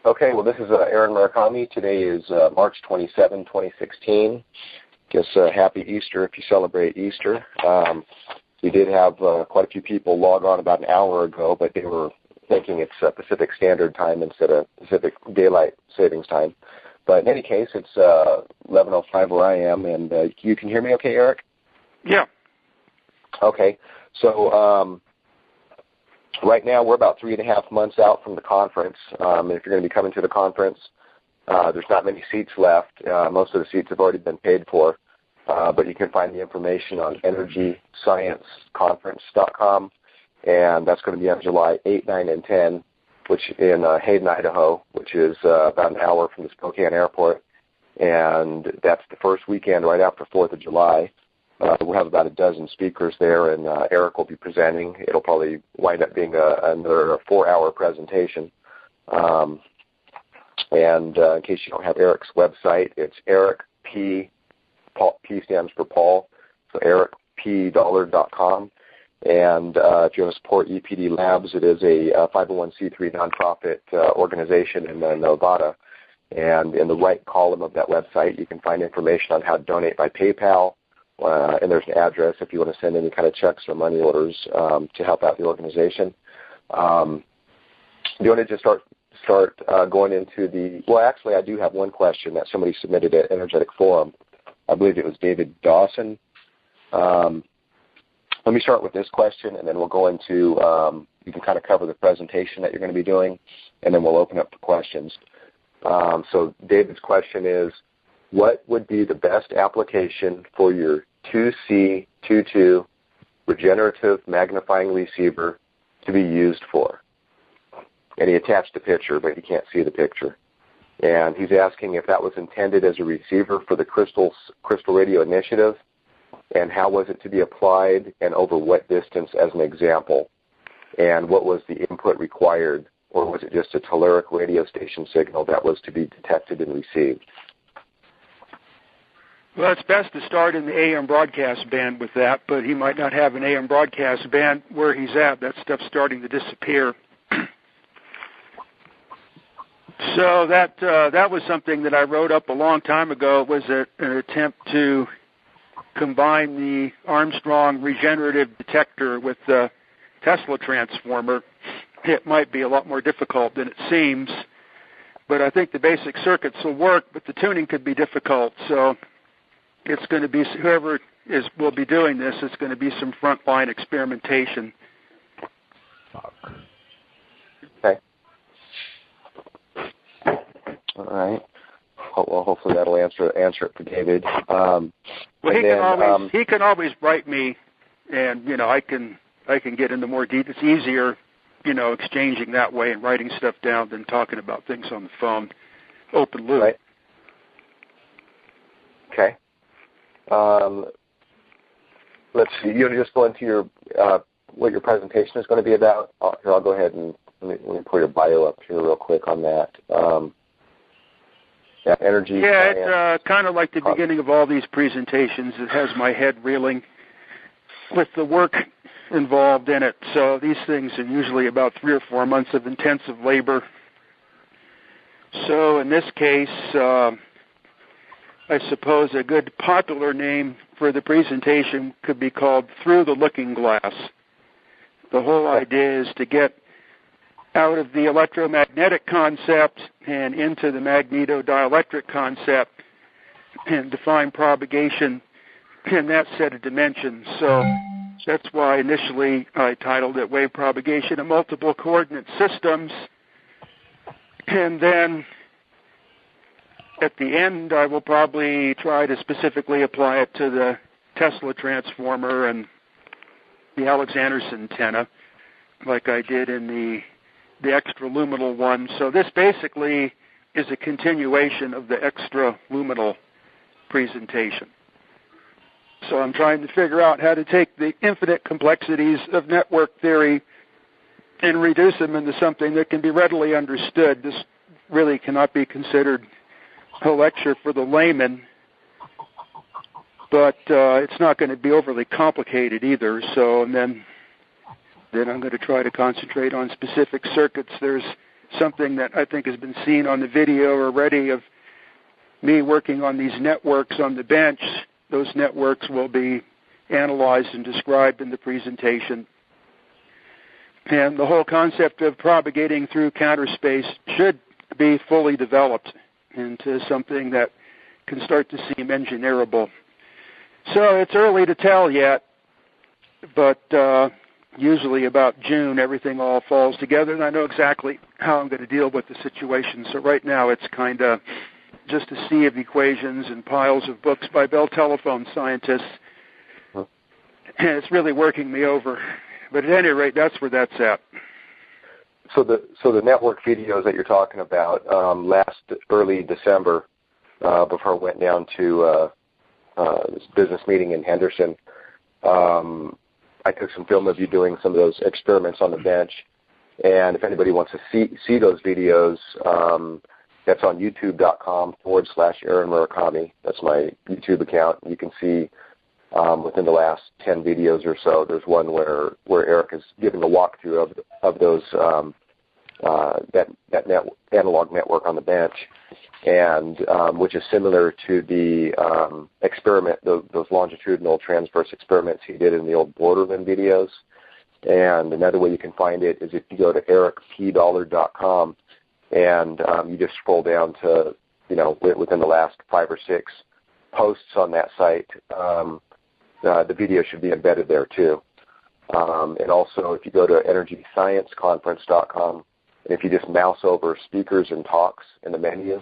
Okay, well, this is Aaron Murakami. Today is March 27, 2016. Guess happy Easter if you celebrate Easter. We did have quite a few people log on about an hour ago, but they were thinking it's Pacific Standard Time instead of Pacific Daylight Savings Time. But in any case, it's 11:05 where I am, and you can hear me okay, Eric? Yeah. Okay, so right now we're about 3.5 months out from the conference. If you're going to be coming to the conference, there's not many seats left. Most of the seats have already been paid for, but you can find the information on EnergyScienceConference.com, and that's going to be on July 8, 9, and 10, which in Hayden, Idaho, which is about an hour from the Spokane airport, and that's the first weekend right after 4th of July. We'll have about a dozen speakers there, and Eric will be presenting. It'll probably wind up being another 4-hour presentation. And in case you don't have Eric's website, it's Eric P. P stands for Paul, so ericpdollar.com. And if you want to support EPD Labs, it is a 501c3 nonprofit organization in Nevada. And in the right column of that website, you can find information on how to donate by PayPal. And there's an address if you want to send any kind of checks or money orders to help out the organization. Do you want to just start going into the, well, actually, I do have one question that somebody submitted at Energetic Forum. I believe it was David Dawson. Let me start with this question, and then we'll go into, you can kind of cover the presentation that you're going to be doing, and then we'll open up for questions. So David's question is, what would be the best application for your 2C22 regenerative magnifying receiver to be used for? And he attached a picture, but you can't see the picture. And he's asking if that was intended as a receiver for the Crystal Radio Initiative, and how was it to be applied, and over what distance as an example, and what was the input required, or was it just a telluric radio station signal that was to be detected and received? Well, it's best to start in the AM broadcast band with that, but he might not have an AM broadcast band where he's at. That stuff's starting to disappear. So that was something that I wrote up a long time ago. It was an attempt to combine the Armstrong regenerative detector with the Tesla transformer. It might be a lot more difficult than it seems, but I think the basic circuits will work, but the tuning could be difficult. So it's going to be, whoever will be doing this, it's going to be some frontline experimentation. Okay. All right. Well, hopefully that'll answer it for David. Well, he can always write me, and I can get into more detail. It's easier, exchanging that way and writing stuff down than talking about things on the phone. Open loop. Right. Okay. Let's see. You want to just go into your what your presentation is going to be about? I'll go ahead and let me pull your bio up here real quick on that. Energy. Yeah, it's kind of like the beginning of all these presentations. It has my head reeling with the work involved in it. So these things are usually about 3 or 4 months of intensive labor. So in this case, I suppose a good popular name for the presentation could be called Through the Looking Glass. The whole idea is to get out of the electromagnetic concept and into the magnetodielectric concept and define propagation in that set of dimensions. So that's why initially I titled it Wave Propagation in Multiple Coordinate Systems. And then at the end, I will probably try to specifically apply it to the Tesla transformer and the Alexanderson antenna, like I did in the extraluminal one. So this basically is a continuation of the extraluminal presentation. So I'm trying to figure out how to take the infinite complexities of network theory and reduce them into something that can be readily understood. This really cannot be considered a lecture for the layman, but it's not going to be overly complicated either. So, and then I'm going to try to concentrate on specific circuits. There's something that I think has been seen on the video already of me working on these networks on the bench. Those networks will be analyzed and described in the presentation. And the whole concept of propagating through counter space should be fully developed into something that can start to seem engineerable. So it's early to tell yet, but usually about June everything all falls together, and I know exactly how I'm going to deal with the situation. So right now it's kind of just a sea of equations and piles of books by Bell Telephone scientists, and it's really working me over. But at any rate, that's where that's at. So the network videos that you're talking about, early December, before I went down to this business meeting in Henderson, I took some film of you doing some of those experiments on the bench. And if anybody wants to see those videos, that's on youtube.com/Aaron Murakami. That's my YouTube account. You can see within the last 10 videos or so, there's one where Eric is giving a walkthrough of those that analog network on the bench, and which is similar to the experiment, those longitudinal transverse experiments he did in the old Borderland videos. And another way you can find it is if you go to ericpdollar.com and you just scroll down to, within the last 5 or 6 posts on that site, the video should be embedded there too. And also, if you go to energyscienceconference.com, and if you just mouse over speakers and talks in the menu,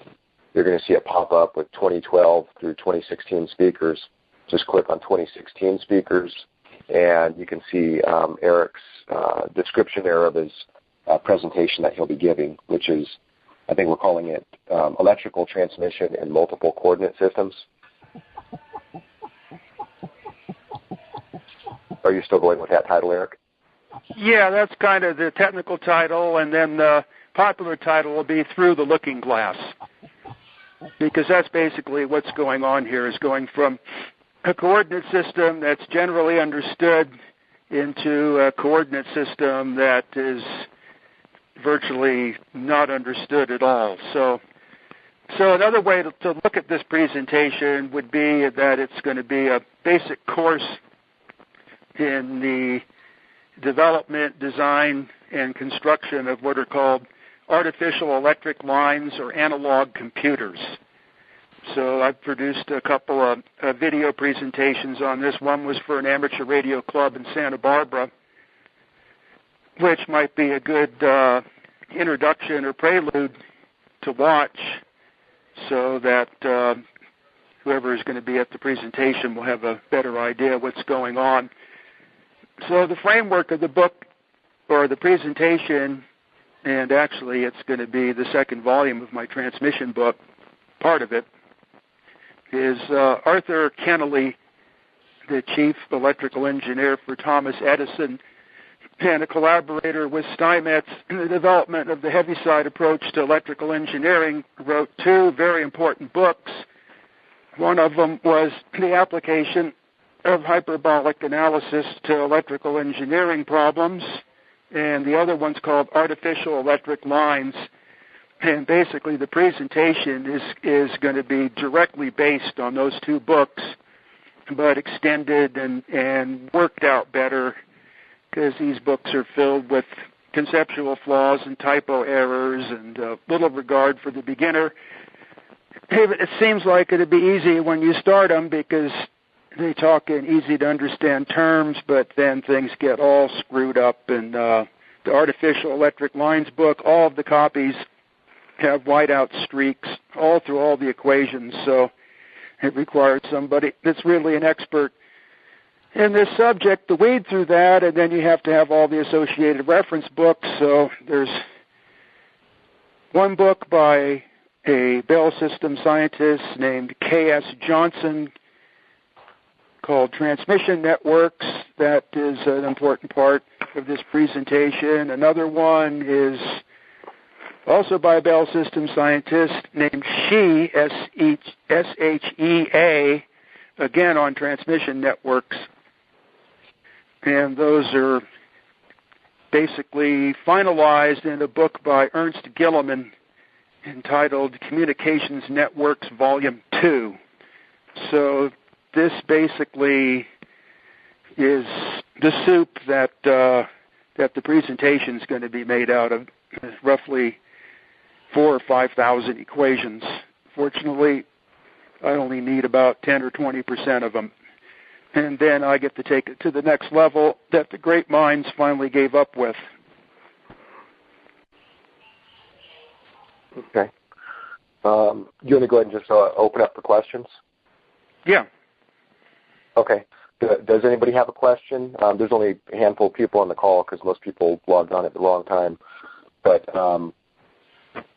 you're going to see it pop up with 2012 through 2016 speakers. Just click on 2016 speakers, and you can see Eric's description there of his presentation that he'll be giving, which is, I think we're calling it Electrical Transmission in Multiple Coordinate Systems. Are you still going with that title, Eric? Yeah, that's kind of the technical title, and then the popular title will be Through the Looking Glass, because that's basically what's going on here, is going from a coordinate system that's generally understood into a coordinate system that is virtually not understood at all. So another way to look at this presentation would be that it's going to be a basic course in the development, design, and construction of what are called artificial electric lines or analog computers. So I've produced a couple of video presentations on this. One was for an amateur radio club in Santa Barbara, which might be a good introduction or prelude to watch, so that whoever is going to be at the presentation will have a better idea of what's going on. So the framework of the book, or the presentation, and actually it's going to be the second volume of my transmission book, part of it, is Arthur Kennelly, the chief electrical engineer for Thomas Edison, and a collaborator with Steinmetz in the development of the Heaviside approach to electrical engineering, wrote 2 very important books. One of them was The Application of Hyperbolic Analysis to Electrical Engineering Problems, and the other one's called Artificial Electric Lines. And basically the presentation is going to be directly based on those 2 books, but extended and worked out better, because these books are filled with conceptual flaws and typo errors and little regard for the beginner. It seems like it'd be easy when you start them, because they talk in easy-to-understand terms, but then things get all screwed up. And the Artificial Electric Lines book, all of the copies have whiteout streaks all through all the equations, so it requires somebody that's really an expert in this subject to wade through that, and then you have to have all the associated reference books. So there's one book by a Bell System scientist named K.S. Johnson called Transmission Networks. That is an important part of this presentation. Another one is also by a Bell System scientist named Shea, S-H-E-A, again on transmission networks. And those are basically finalized in a book by Ernst Gilliman entitled Communications Networks Volume 2. So this basically is the soup that the presentation is going to be made out of, roughly 4,000 or 5,000 equations. Fortunately, I only need about 10 or 20% of them. And then I get to take it to the next level that the great minds finally gave up with. Okay. You want to go ahead and just open up for questions? Yeah. Okay. Does anybody have a question? There's only a handful of people on the call because most people logged on at the wrong time. But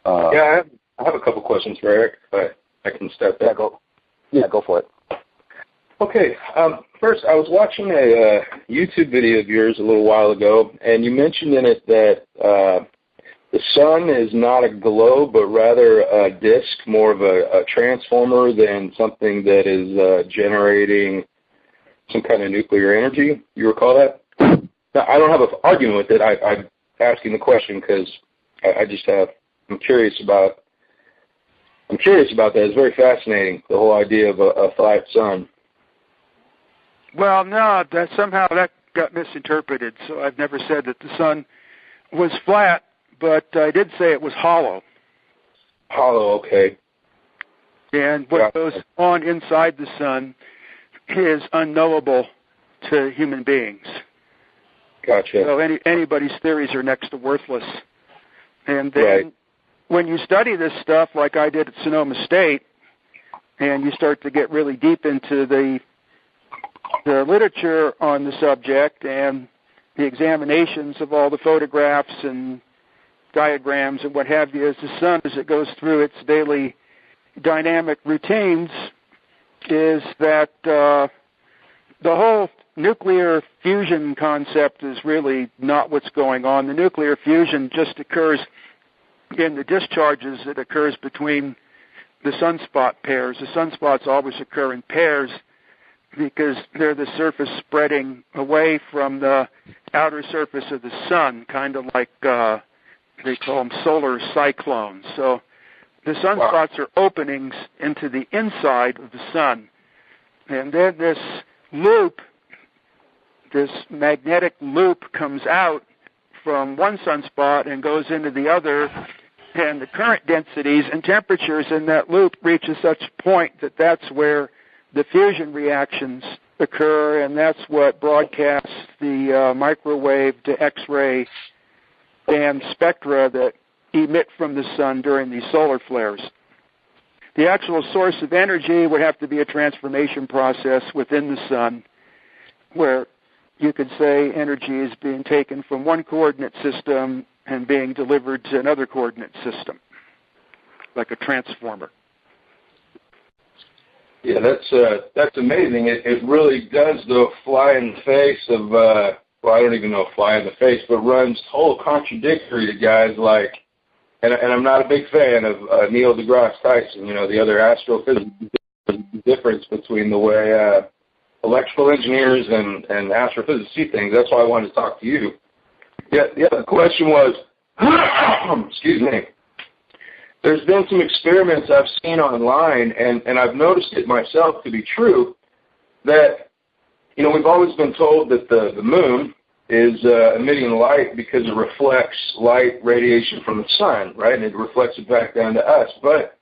yeah, I have a couple questions for Eric, but I can step in. Go for it. Okay. First, I was watching a YouTube video of yours a little while ago, and you mentioned in it that the sun is not a globe, but rather a disk, more of a transformer than something that is generating some kind of nuclear energy. You recall that? Now, I don't have an argument with it. I'm asking the question because I'm curious about that. It's very fascinating, the whole idea of a flat sun. Well, no, somehow that got misinterpreted. So I've never said that the sun was flat, but I did say it was hollow. Hollow, okay. And what goes on inside the sun is unknowable to human beings. Gotcha. So anybody's theories are next to worthless. And then when you study this stuff like I did at Sonoma State, and you start to get really deep into the literature on the subject and the examinations of all the photographs and diagrams and what have you, as the sun, as it goes through its daily dynamic routines, is that the whole nuclear fusion concept is really not what's going on. The nuclear fusion just occurs in the discharges that occurs between the sunspot pairs. The sunspots always occur in pairs because they're the surface spreading away from the outer surface of the sun, kind of like they call them solar cyclones. So the sunspots are openings into the inside of the sun. And then this loop, this magnetic loop, comes out from one sunspot and goes into the other, and the current densities and temperatures in that loop reach a such point that that's where the fusion reactions occur, and that's what broadcasts the microwave to X-ray band spectra that emit from the sun during these solar flares. The actual source of energy would have to be a transformation process within the sun, where you could say energy is being taken from one coordinate system and being delivered to another coordinate system, like a transformer. Yeah, that's amazing. It really does, though, fly in the face of, well, I don't even know if fly in the face, but runs whole contradictory to guys like, and I'm not a big fan of Neil deGrasse Tyson, the other astrophysicist, difference between the way electrical engineers and astrophysicists see things. That's why I wanted to talk to you. Yeah, the question was, excuse me, there's been some experiments I've seen online, and I've noticed it myself to be true, that, we've always been told that the moon is emitting light because it reflects light radiation from the sun, right? And it reflects it back down to us. But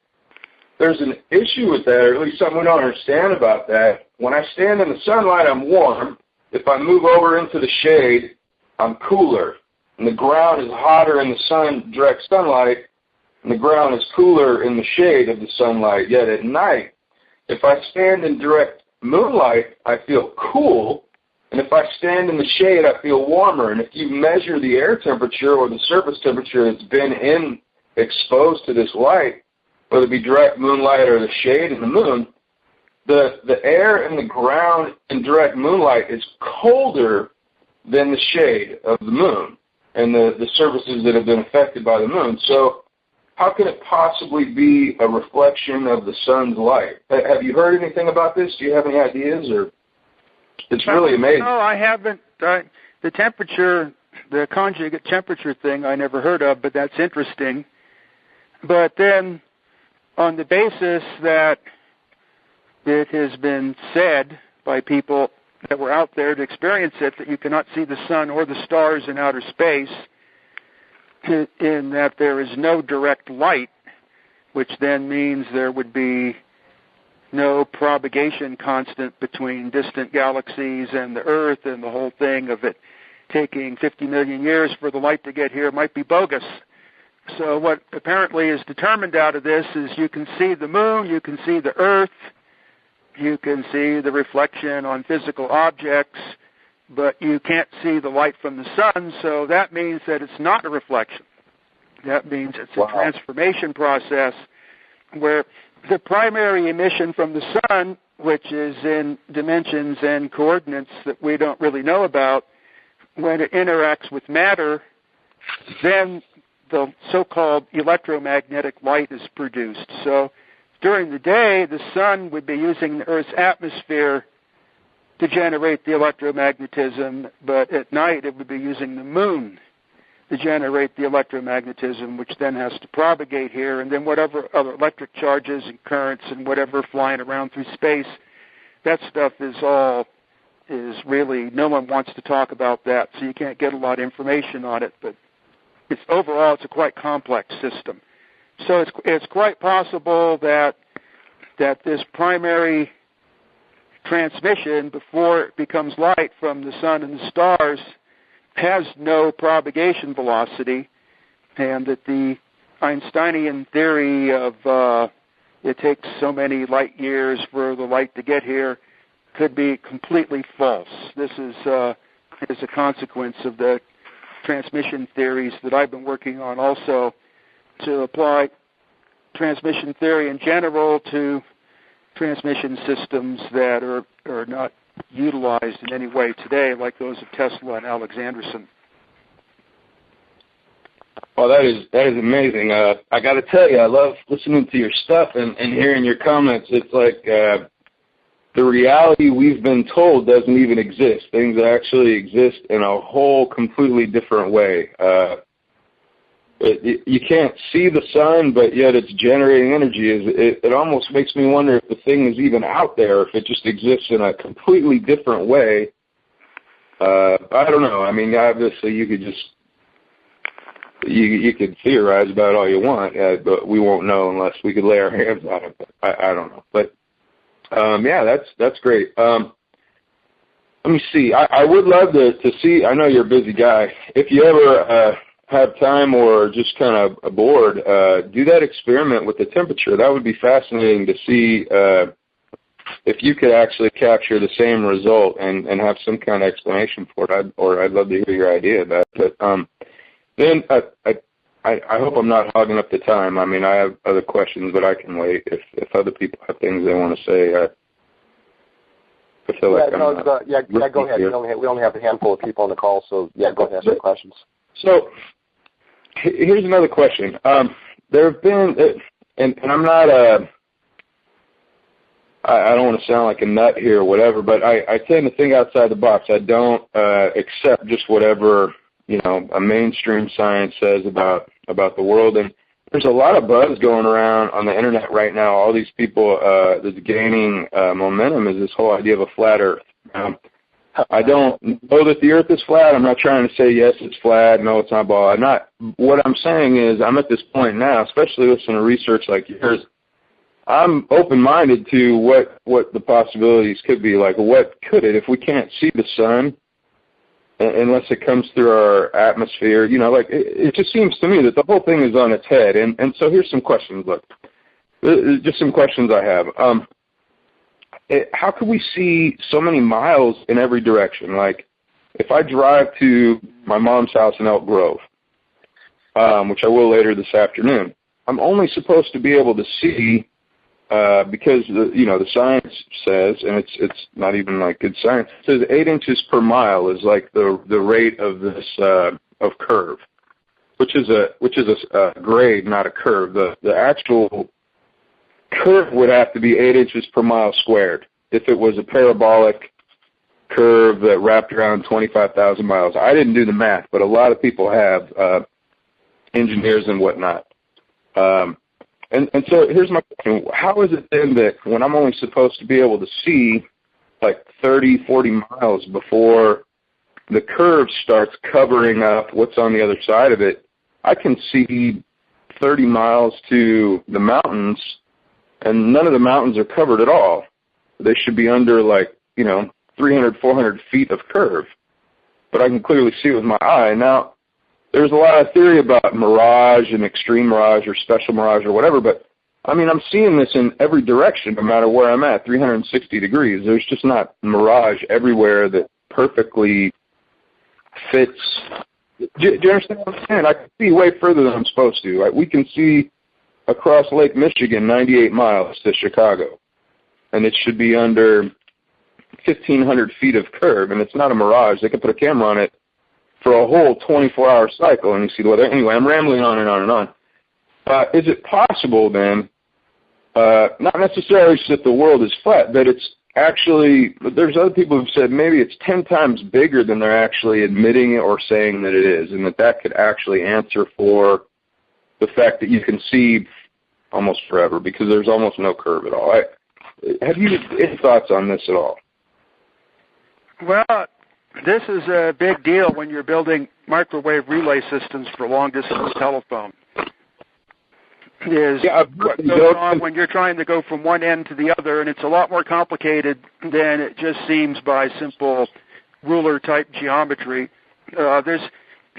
there's an issue with that, or at least something we don't understand about that. When I stand in the sunlight, I'm warm. If I move over into the shade, I'm cooler. And the ground is hotter in the direct sunlight, and the ground is cooler in the shade of the sunlight. Yet at night, if I stand in direct moonlight, I feel cool. And if I stand in the shade, I feel warmer. And if you measure the air temperature or the surface temperature that's been exposed to this light, whether it be direct moonlight or the shade in the moon, the air in the ground in direct moonlight is colder than the shade of the moon and the surfaces that have been affected by the moon. So how can it possibly be a reflection of the sun's light? Have you heard anything about this? Do you have any ideas? Or it's really amazing. No, I haven't. The temperature the conjugate temperature thing I never heard of, but that's interesting. But then on the basis that it has been said by people that were out there to experience it that you cannot see the sun or the stars in outer space, in that there is no direct light, which then means there would be no propagation constant between distant galaxies and the Earth, and the whole thing of it taking 50 million years for the light to get here might be bogus. So what apparently is determined out of this is you can see the moon, you can see the Earth, you can see the reflection on physical objects, but you can't see the light from the sun, so that means that it's not a reflection. That means it's a transformation process where the primary emission from the sun, which is in dimensions and coordinates that we don't really know about, when it interacts with matter, then the so-called electromagnetic light is produced. So during the day, the sun would be using the Earth's atmosphere to generate the electromagnetism, but at night it would be using the moon to generate the electromagnetism, which then has to propagate here, and then whatever other electric charges and currents and whatever flying around through space, that stuff is really, no one wants to talk about that, so you can't get a lot of information on it, but overall it's a quite complex system. So it's quite possible that this primary transmission before it becomes light from the sun and the stars has no propagation velocity, and that the Einsteinian theory of it takes so many light years for the light to get here could be completely false. This is a consequence of the transmission theories that I've been working on also, to apply transmission theory in general to transmission systems that are not utilized in any way today, like those of Tesla and Alexanderson. Well, that is amazing. I got to tell you, I love listening to your stuff and hearing your comments. It's like the reality we've been told doesn't even exist. Things actually exist in a whole completely different way. You can't see the sun, but yet it's generating energy. It almost makes me wonder if the thing is even out there, if it just exists in a completely different way. I don't know. I mean, obviously you could just you could theorize about all you want, but we won't know unless we could lay our hands on it. But I don't know. But yeah, that's great. Let me see. I would love to see. I know you're a busy guy. If you ever have time or just kind of bored, do that experiment with the temperature. That would be fascinating to see if you could actually capture the same result and have some kind of explanation for it. I'd love to hear your idea of that. But then I hope I'm not hogging up the time. I mean, I have other questions, but I can wait if other people have things they want to say. I feel like go ahead. We only have a handful of people on the call, so yeah, go ahead and ask your questions. So here's another question. There have been, and I'm not I don't want to sound like a nut here or whatever, but I tend to think outside the box. I don't accept just whatever a mainstream science says about the world. And there's a lot of buzz going around on the internet right now. All these people that's gaining momentum is this whole idea of a flat Earth. I don't know that the Earth is flat. I'm not trying to say yes, it's flat. No, it's not ball. What I'm saying is I'm at this point now, especially listening to research like yours. I'm open-minded to what the possibilities could be. Like, what could it, if we can't see the sun, unless it comes through our atmosphere, it just seems to me that the whole thing is on its head. And so here's some questions. Look, just some questions I have. How could we see so many miles in every direction? Like, if I drive to my mom's house in Elk Grove, which I will later this afternoon, I'm only supposed to be able to see, because the science says, and it's not even like good science, it says 8 inches per mile is like the rate of this of curve, which is a grade, not a curve. The actual curve would have to be 8 inches per mile squared if it was a parabolic curve that wrapped around 25,000 miles. I didn't do the math, but a lot of people have, engineers and whatnot. And so here's my question. How is it then that when I'm only supposed to be able to see like 30, 40 miles before the curve starts covering up what's on the other side of it, I can see 30 miles to the mountains, and none of the mountains are covered at all? They should be under, like, 300, 400 feet of curve. But I can clearly see with my eye. Now, there's a lot of theory about mirage and extreme mirage or special mirage or whatever, but, I mean, I'm seeing this in every direction no matter where I'm at, 360 degrees. There's just not mirage everywhere that perfectly fits. Do you understand what I'm saying? I can see way further than I'm supposed to. We can see across Lake Michigan 98 miles to Chicago, and it should be under 1,500 feet of curve, and it's not a mirage. They can put a camera on it for a whole 24-hour cycle, and you see the weather. Anyway, I'm rambling on and on and on. Is it possible then, not necessarily that the world is flat, but it's actually, there's other people who've said maybe it's 10 times bigger than they're actually admitting it or saying that it is, and that could actually answer for the fact that you can see almost forever because there's almost no curve at all. Have you any thoughts on this at all? Well, this is a big deal when you're building microwave relay systems for long-distance telephone. What goes on when you're trying to go from one end to the other, and it's a lot more complicated than it just seems by simple ruler-type geometry.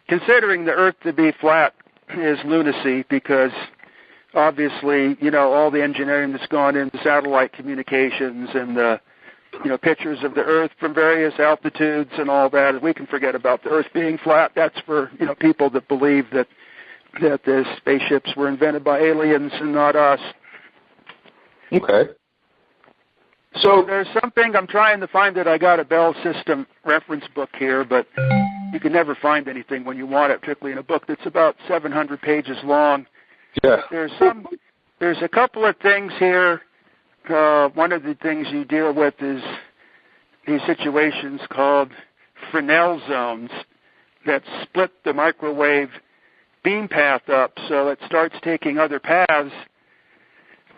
Considering the Earth to be flat is lunacy because obviously, all the engineering that's gone into satellite communications and the pictures of the Earth from various altitudes and all that. We can forget about the Earth being flat. That's for, people that believe that the spaceships were invented by aliens and not us. Okay. So there's something I'm trying to find it. I got a Bell System reference book here, but you can never find anything when you want it, particularly in a book that's about 700 pages long. Yeah. There's a couple of things here. One of the things you deal with is these situations called Fresnel zones that split the microwave beam path up so it starts taking other paths.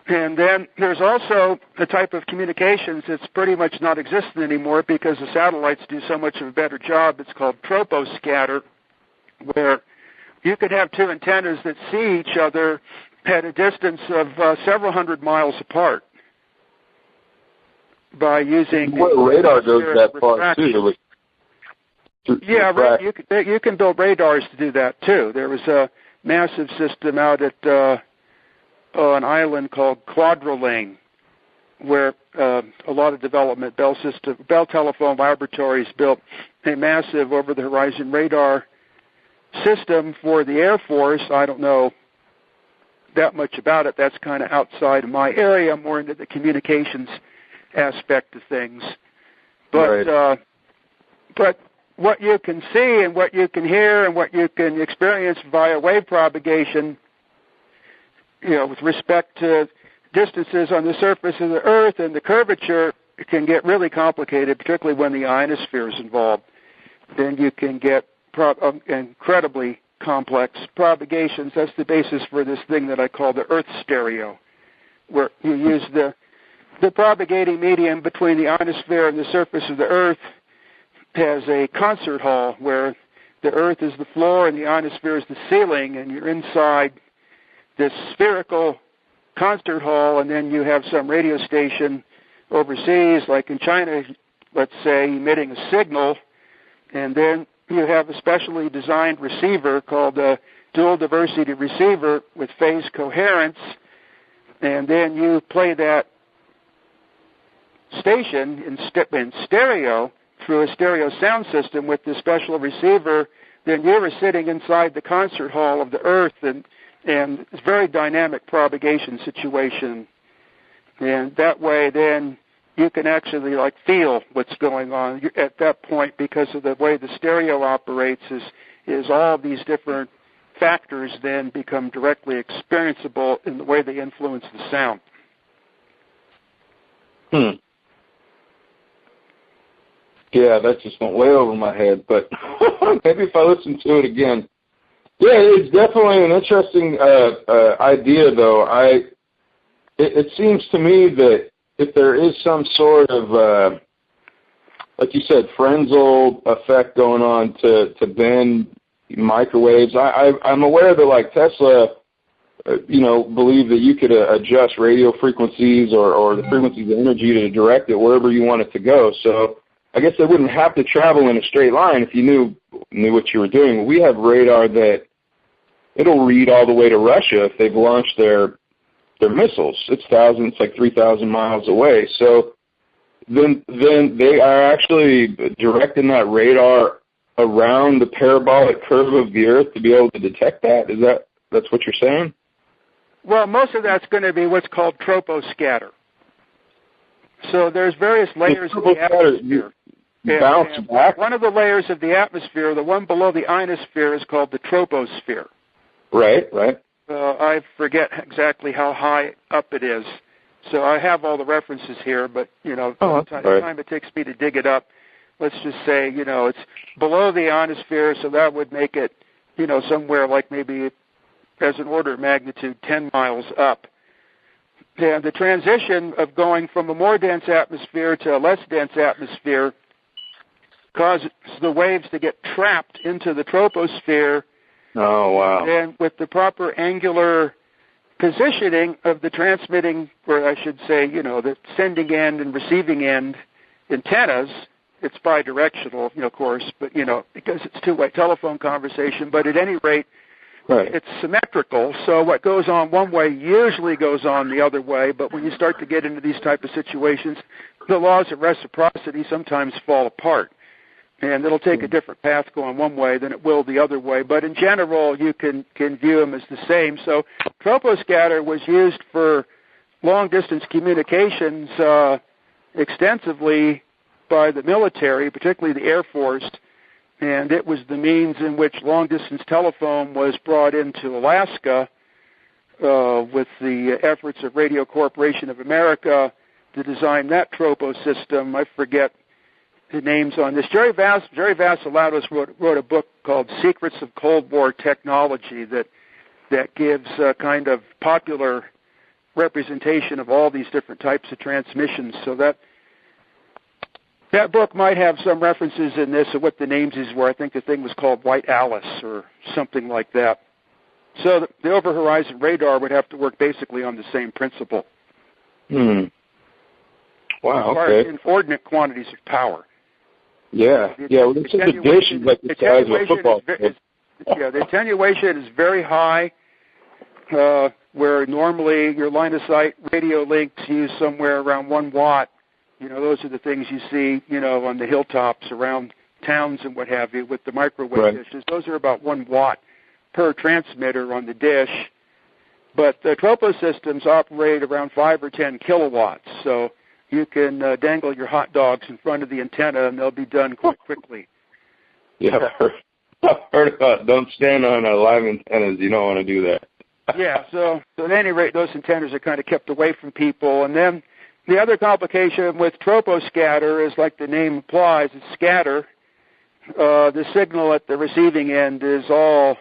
And then there's also a type of communications that's pretty much not existent anymore because the satellites do so much of a better job. It's called troposcatter, where you could have two antennas that see each other at a distance of several hundred miles apart by using radar goes that far too. Yeah, you can build radars to do that too. There was a massive system out at an island called Quadrolane, where a lot of development, Bell Telephone Laboratories built a massive over-the-horizon radar system for the Air Force. I don't know that much about it. That's kind of outside of my area. I'm more into the communications aspect of things. But right. But what you can see and what you can hear and what you can experience via wave propagation, with respect to distances on the surface of the Earth and the curvature, it can get really complicated, particularly when the ionosphere is involved. Then you can get incredibly complex propagations. That's the basis for this thing that I call the Earth stereo, where you use the propagating medium between the ionosphere and the surface of the Earth has a concert hall where the Earth is the floor and the ionosphere is the ceiling, and you're inside this spherical concert hall, and then you have some radio station overseas, like in China, let's say, emitting a signal, and then you have a specially designed receiver called a dual diversity receiver with phase coherence, and then you play that station in stereo through a stereo sound system with the special receiver. Then you're sitting inside the concert hall of the Earth, and it's a very dynamic propagation situation. And that way then you can actually feel what's going on at that point, because of the way the stereo operates is all these different factors then become directly experienceable in the way they influence the sound. Yeah, that just went way over my head, but maybe if I listen to it again. Yeah, it's definitely an interesting idea, though. It seems to me that if there is some sort of, like you said, Frenzel effect going on to bend microwaves, I'm aware that, like, Tesla, believe that you could adjust radio frequencies or the frequencies of energy to direct it wherever you want it to go. So I guess they wouldn't have to travel in a straight line if you knew what you were doing. We have radar that it'll read all the way to Russia if they've launched their missiles. It's like 3,000 miles away. So then they are actually directing that radar around the parabolic curve of the Earth to be able to detect that. That's what you're saying? Well, most of that's going to be what's called troposcatter. So there's various layers of the atmosphere. Bounce back. One of the layers of the atmosphere, the one below the ionosphere, is called the troposphere. Right. I forget exactly how high up it is. So I have all the references here, but, the time it takes me to dig it up, let's just say, it's below the ionosphere, so that would make it, somewhere like maybe as an order of magnitude 10 miles up. And the transition of going from a more dense atmosphere to a less dense atmosphere causes the waves to get trapped into the troposphere. Oh, wow. And with the proper angular positioning of the transmitting, or I should say, the sending end and receiving end antennas, it's bidirectional, of course, but, because it's two-way telephone conversation. But at any rate, right. It's symmetrical, so what goes on one way usually goes on the other way, but when you start to get into these type of situations, the laws of reciprocity sometimes fall apart, and it'll take a different path going one way than it will the other way, but in general, you can view them as the same. So troposcatter was used for long-distance communications extensively by the military, particularly the Air Force, and it was the means in which long-distance telephone was brought into Alaska with the efforts of Radio Corporation of America to design that tropo system. I forget the names on this. Jerry Vassilatos wrote a book called Secrets of Cold War Technology that gives a kind of popular representation of all these different types of transmissions. So that book might have some references in this of what the names were. I think the thing was called White Alice or something like that. So the over-horizon radar would have to work basically on the same principle. Wow, okay. Inordinate quantities of power. Yeah, well, it's a dish like the size of a football field. The attenuation is very high, where normally your line-of-sight radio links use somewhere around 1 watt. Those are the things you see, on the hilltops around towns and what have you with the microwave dishes. Those are about 1 watt per transmitter on the dish. But the tropo systems operate around 5 or 10 kilowatts. So you can dangle your hot dogs in front of the antenna and they'll be done quite quickly. Yeah, I've heard about don't stand on live antennas. You don't want to do that. Yeah, so at any rate, those antennas are kind of kept away from people. And then the other complication with troposcatter is, like the name implies, it's scatter. The signal at the receiving end is all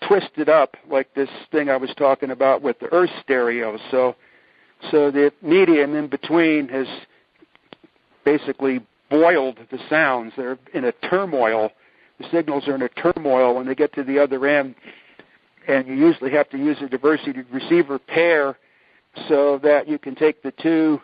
twisted up, like this thing I was talking about with the Earth stereo. So the medium in between has basically boiled the sounds. They're in a turmoil. The signals are in a turmoil when they get to the other end, and you usually have to use a diversity receiver pair so that you can take the two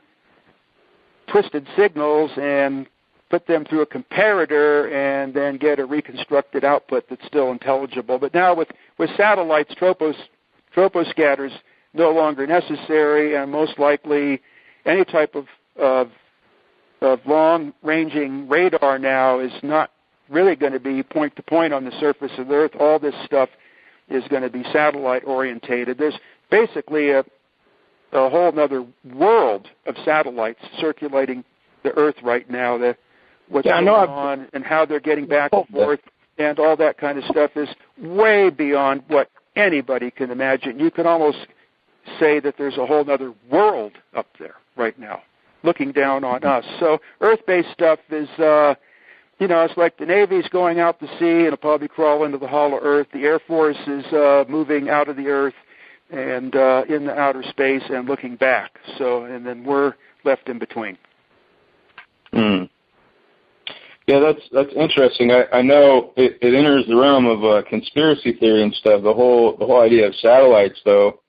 twisted signals and put them through a comparator and then get a reconstructed output that's still intelligible. But now with satellites, troposcatter is no longer necessary, and most likely any type of long-ranging radar now is not really going to be point-to-point on the surface of the Earth. All this stuff is going to be satellite-orientated. There's basically a whole other world of satellites circulating the Earth right now. What's going on and how they're getting back and forth and all that kind of stuff is way beyond what anybody can imagine. You can almost say that there's a whole other world up there right now looking down on us. So Earth-based stuff is it's like the Navy's going out to sea and it'll probably crawl into the hollow Earth. The Air Force is moving out of the Earth and in the outer space and looking back. So, and then we're left in between. Hmm. Yeah, that's interesting. I know it enters the realm of conspiracy theory and stuff. The whole idea of satellites, though,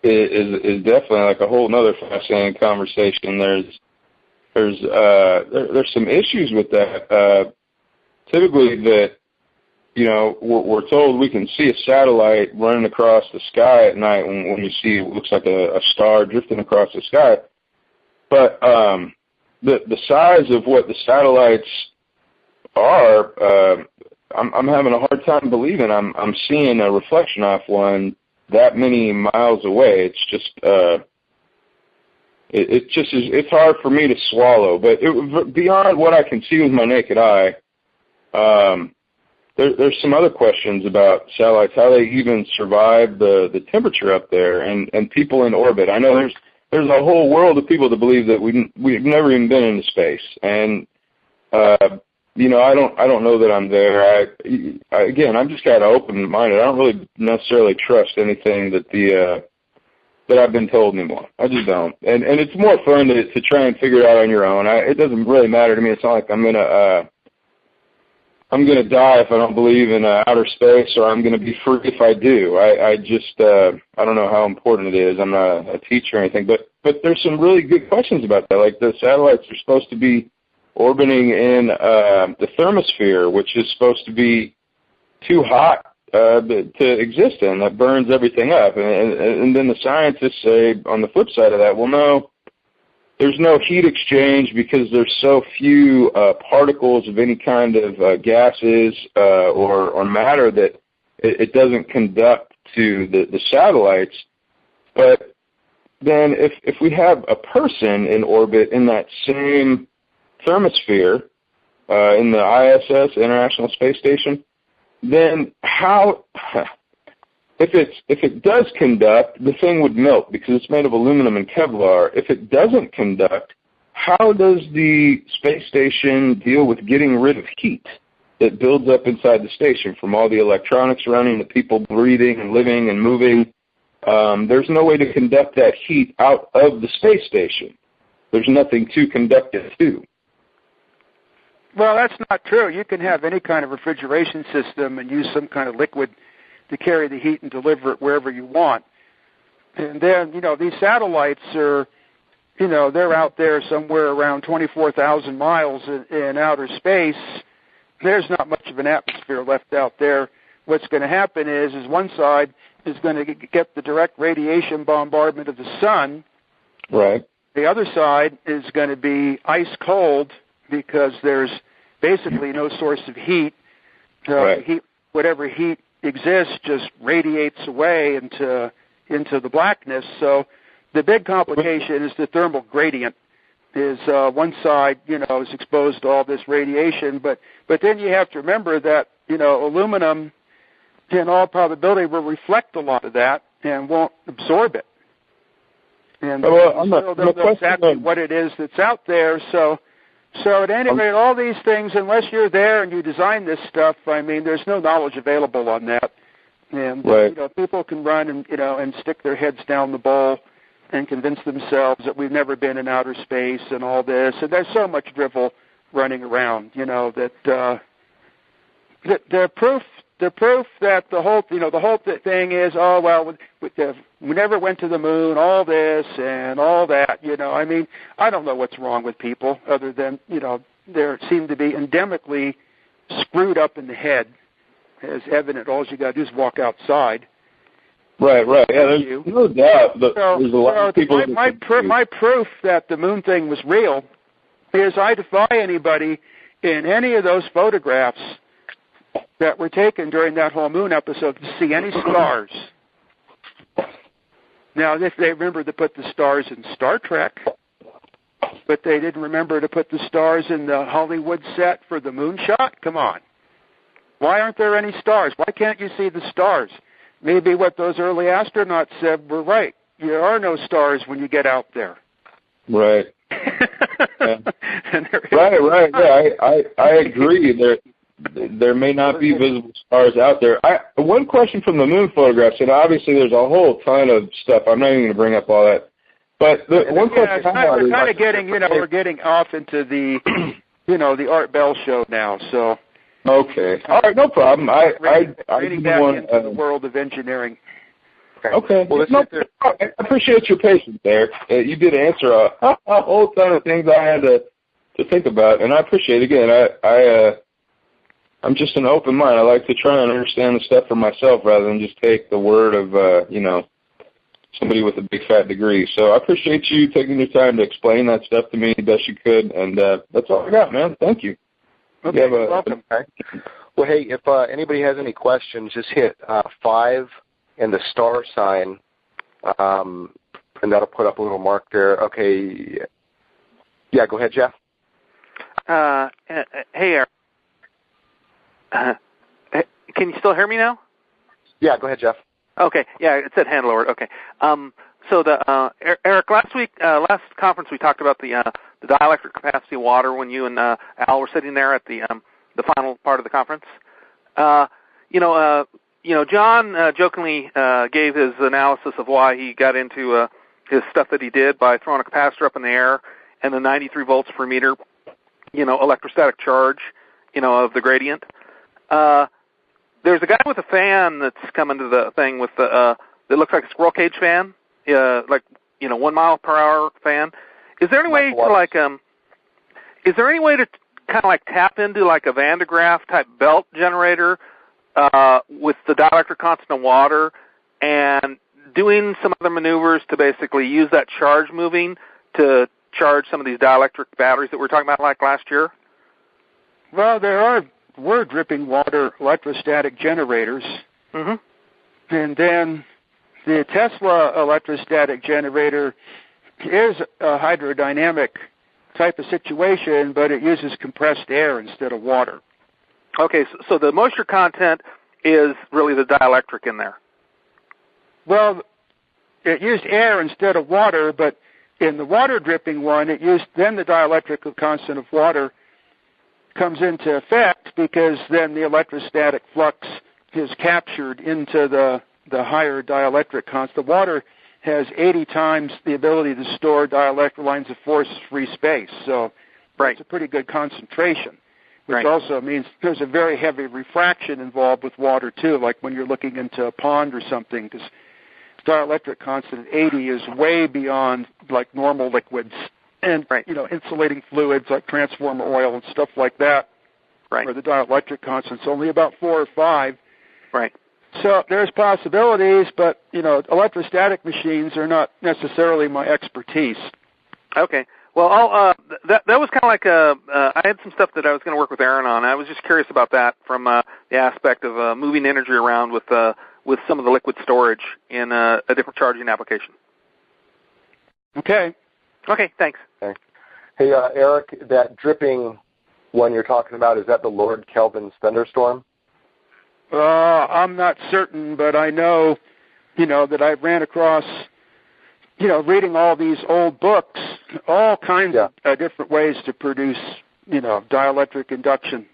is definitely like a whole other fascinating conversation. There's some issues with that. Typically, that we're told we can see a satellite running across the sky at night when you see it looks like a star drifting across the sky, but the size of what the satellites are, I'm having a hard time believing I'm seeing a reflection off one that many miles away. It's just it's hard for me to swallow. But beyond what I can see with my naked eye, there's some other questions about satellites, how they even survive the temperature up there, and people in orbit. I know there's a whole world of people that believe that we've never even been into space, and I don't know that I'm there. Again, I'm just kind of open-minded. I don't really necessarily trust anything that I've been told anymore. I just don't. And it's more fun to try and figure it out on your own. It doesn't really matter to me. It's not like I'm gonna die if I don't believe in outer space, or I'm gonna be free if I do. I don't know how important it is. I'm not a teacher or anything, but there's some really good questions about that. Like the satellites are supposed to be orbiting in the thermosphere, which is supposed to be too hot to exist in. That burns everything up. And then the scientists say on the flip side of that, well, no, there's no heat exchange because there's so few particles of any kind of gases or matter that it doesn't conduct to the satellites. But then if we have a person in orbit in that same thermosphere in the ISS, International Space Station, then how, if it does conduct, the thing would melt because it's made of aluminum and Kevlar. If it doesn't conduct, how does the space station deal with getting rid of heat that builds up inside the station from all the electronics running, the people breathing and living and moving? There's no way to conduct that heat out of the space station. There's nothing to conduct it to. Well, that's not true. You can have any kind of refrigeration system and use some kind of liquid to carry the heat and deliver it wherever you want. And then, these satellites are, they're out there somewhere around 24,000 miles in outer space. There's not much of an atmosphere left out there. What's going to happen is one side is going to get the direct radiation bombardment of the sun. Right. The other side is going to be ice cold because there's basically no source of heat. Right. Whatever heat exists just radiates away into the blackness. So the big complication is the thermal gradient. Is one side, is exposed to all this radiation, but then you have to remember that aluminum, in all probability, will reflect a lot of that and won't absorb it. And don't know exactly what it is that's out there. So at any rate, all these things, unless you're there and you design this stuff, there's no knowledge available on that. And right. People can run and stick their heads down the bowl and convince themselves that we've never been in outer space and all this. And there's so much drivel running around, that the proof that the whole thing is, we never went to the moon, all this and all that, I don't know what's wrong with people other than, they seem to be endemically screwed up in the head, as evident. All you got to do is walk outside. Right. Yeah, there's no doubt. There's a lot of people. My proof that the moon thing was real is I defy anybody in any of those photographs that were taken during that whole moon episode to see any stars. Now, if they remember to put the stars in Star Trek, but they didn't remember to put the stars in the Hollywood set for the moonshot, come on. Why aren't there any stars? Why can't you see the stars? Maybe what those early astronauts said were right. There are no stars when you get out there. Right. Right. Yeah, I agree. There may not be visible stars out there. One question from the moon photographs, and obviously there's a whole ton of stuff. I'm not even going to bring up all that. But one question we're kind of getting, we're getting off into the, the Art Bell show now. So. Okay. All right, no problem. I getting back into the world of engineering. Okay. Well, I appreciate your patience there. You did answer a whole ton of things I had to think about, and I appreciate it. Again, I'm just an open mind. I like to try and understand the stuff for myself rather than just take the word of, somebody with a big fat degree. So I appreciate you taking your time to explain that stuff to me the best you could, and that's all I got, man. Thank you. Okay, you're welcome. Well, hey, if anybody has any questions, just hit 5 and the star sign, and that'll put up a little mark there. Okay. Yeah, go ahead, Jeff. Hey, Eric. Can you still hear me now? Yeah, go ahead, Jeff. Okay. Yeah, it said hand lowered. Okay. So Eric, last conference we talked about the dielectric capacity of water when you and Al were sitting there at the final part of the conference. John jokingly gave his analysis of why he got into his stuff that he did by throwing a capacitor up in the air and the 93 volts per meter, electrostatic charge, of the gradient. There's a guy with a fan that's coming to the thing with that looks like a squirrel cage fan, 1 mile per hour fan. Is there any way to kind of tap into like a Van de Graaff type belt generator with the dielectric constant of water and doing some other maneuvers to basically use that charge moving to charge some of these dielectric batteries that we were talking about like last year? Well, there were dripping water electrostatic generators. Mm-hmm. And then the Tesla electrostatic generator is a hydrodynamic type of situation, but it uses compressed air instead of water. Okay, so the moisture content is really the dielectric in there. Well, it used air instead of water, but in the water dripping one, then the dielectric constant of water comes into effect because then the electrostatic flux is captured into the higher dielectric constant. The water has 80 times the ability to store dielectric lines of force-free space, so right. It's a pretty good concentration, which also means there's a very heavy refraction involved with water, too, like when you're looking into a pond or something, because dielectric constant at 80 is way beyond, like, normal liquids. And, insulating fluids like transformer oil and stuff like that, where the dielectric constant's only about 4 or 5. Right. So there's possibilities, but, electrostatic machines are not necessarily my expertise. Okay. Well, that was kind of like I had some stuff that I was going to work with Aaron on. I was just curious about that from the aspect of moving energy around with some of the liquid storage in a different charging application. Okay. Okay, thanks. Okay. Hey, Eric, that dripping one you're talking about, is that the Lord Kelvin's thunderstorm? I'm not certain, but I know, that I ran across, reading all these old books, all kinds of different ways to produce, dielectric induction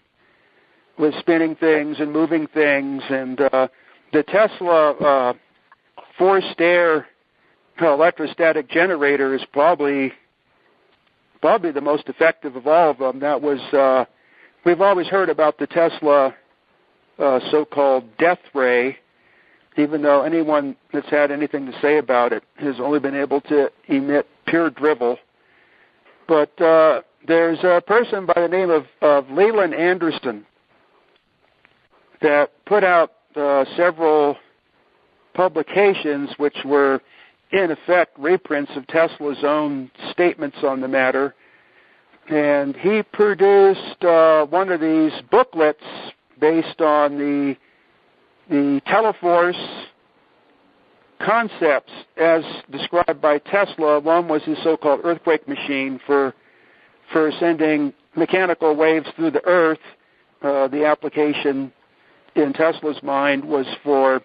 with spinning things and moving things. And the Tesla forced air electrostatic generator is probably the most effective of all of them. That was we've always heard about the Tesla so-called death ray, even though anyone that's had anything to say about it has only been able to emit pure drivel. But there's a person by the name of Leland Anderson that put out several publications which were in effect reprints of Tesla's own statements on the matter. And he produced one of these booklets based on the teleforce concepts as described by Tesla. One was his so-called earthquake machine for sending mechanical waves through the earth. The application in Tesla's mind was for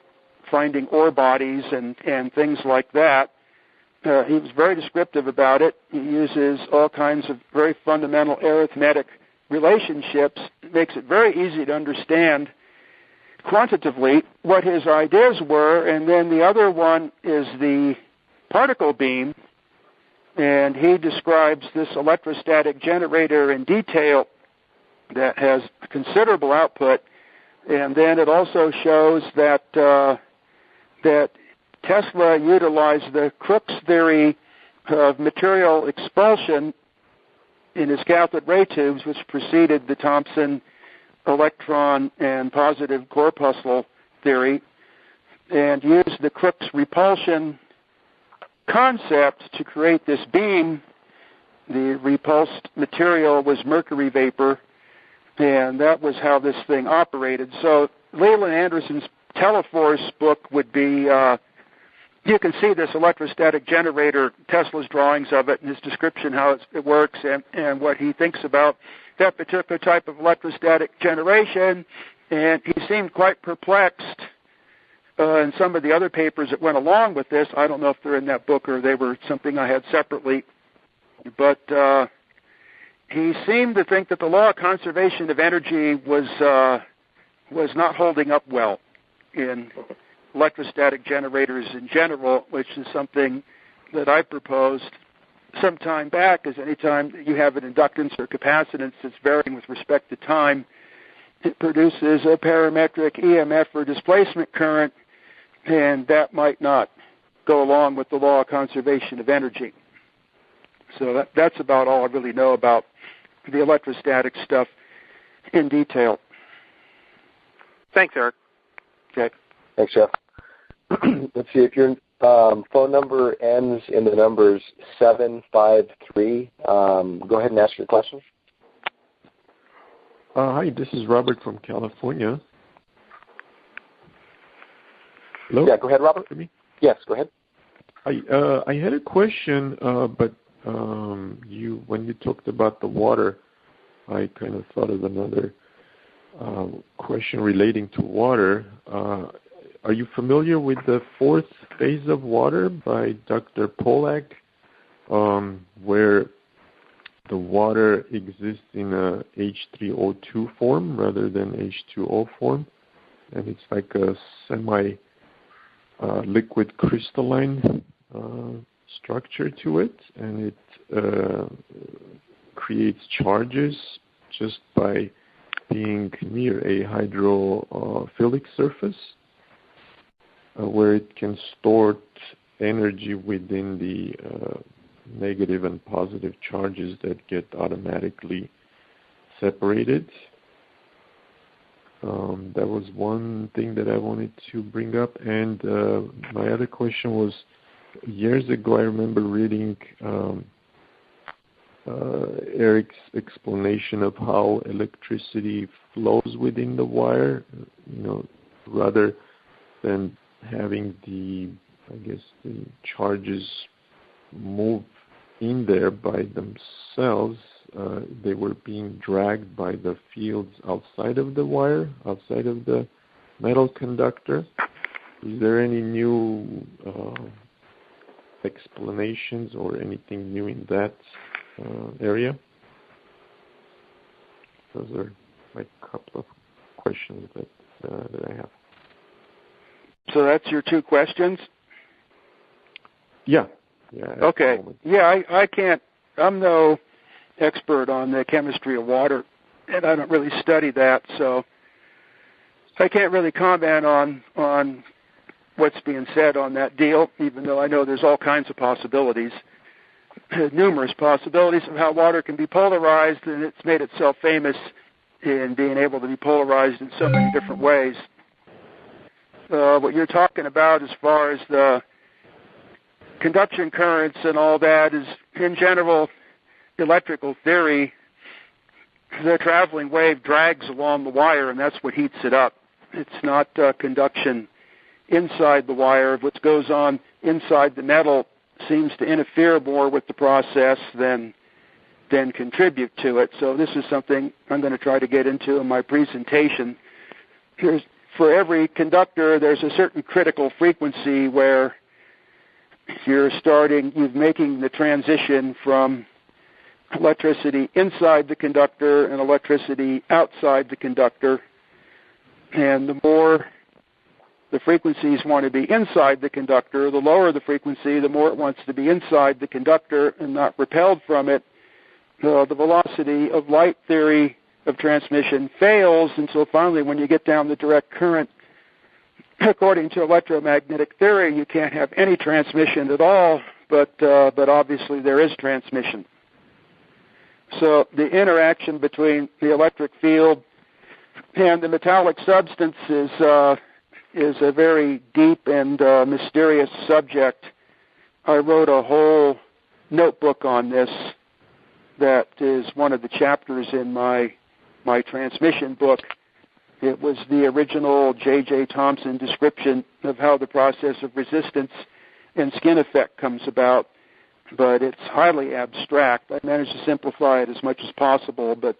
finding ore bodies and things like that. he was very descriptive about it. He uses all kinds of very fundamental arithmetic relationships. It makes it very easy to understand quantitatively what his ideas were. And then the other one is the particle beam, and he describes this electrostatic generator in detail that has considerable output. And then it also shows that that Tesla utilized the Crookes theory of material expulsion in his cathode ray tubes, which preceded the Thomson electron and positive corpuscle theory, and used the Crookes repulsion concept to create this beam. The repulsed material was mercury vapor, and that was how this thing operated. So Leland Anderson's Teleforce book would be, you can see this electrostatic generator, Tesla's drawings of it, and his description how it works, and what he thinks about that particular type of electrostatic generation. And he seemed quite perplexed in some of the other papers that went along with this. I don't know if they're in that book or they were something I had separately. But he seemed to think that the law of conservation of energy was not holding up well in electrostatic generators in general, which is something that I proposed some time back, is anytime you have an inductance or capacitance that's varying with respect to time, it produces a parametric EMF or displacement current, and that might not go along with the law of conservation of energy. So that's about all I really know about the electrostatic stuff in detail. Thanks, Eric. Okay. Thanks, Jeff. Let's see, if your phone number ends in the numbers 753, go ahead and ask your question. Hi, this is Robert from California. Hello? Yeah, go ahead, Robert. For me? Yes, go ahead. I had a question, but when you talked about the water, I kind of thought of another question relating to water. Are you familiar with the fourth phase of water by Dr. Pollack, where the water exists in a H3O2 form rather than H2O form, and it's like a semi-liquid crystalline structure to it, and it creates charges just by being near a hydrophilic surface, where it can store energy within the negative and positive charges that get automatically separated. That was one thing that I wanted to bring up. And my other question was, years ago I remember reading Eric's explanation of how electricity flows within the wire, rather than having the charges move in there by themselves. They were being dragged by the fields outside of the wire, outside of the metal conductor. Is there any new explanations or anything new in that area? Those are like a couple of questions that I have. So that's your two questions? Yeah. Okay. Yeah, I can't, I'm no expert on the chemistry of water, and I don't really study that, so I can't really comment on what's being said on that deal, even though I know there's all kinds of possibilities, numerous possibilities of how water can be polarized, and it's made itself famous in being able to be polarized in so many different ways. What you're talking about as far as the conduction currents and all that is, in general, electrical theory. The traveling wave drags along the wire, and that's what heats it up. It's not conduction inside the wire. What goes on inside the metal seems to interfere more with the process than contribute to it. So this is something I'm going to try to get into in my presentation. For every conductor, there's a certain critical frequency where you're making the transition from electricity inside the conductor and electricity outside the conductor. And the more the frequencies want to be inside the conductor, the lower the frequency, the more it wants to be inside the conductor and not repelled from it. The velocity of light theory of transmission fails until finally when you get down the direct current, according to electromagnetic theory, you can't have any transmission at all, but obviously there is transmission. So the interaction between the electric field and the metallic substance is a very deep and mysterious subject. I wrote a whole notebook on this that is one of the chapters in my transmission book. It was the original J.J. Thomson description of how the process of resistance and skin effect comes about, but it's highly abstract. I managed to simplify it as much as possible, but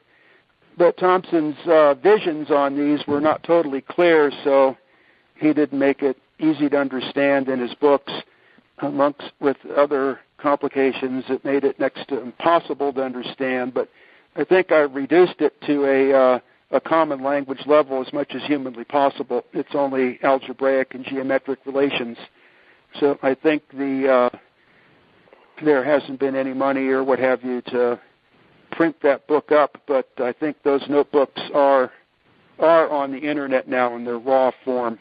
Thomson's visions on these were not totally clear, so he didn't make it easy to understand in his books. Amongst with other complications, it made it next to impossible to understand, but I think I reduced it to a common language level as much as humanly possible. It's only algebraic and geometric relations. So I think there hasn't been any money or what have you to print that book up, but I think those notebooks are on the internet now in their raw form.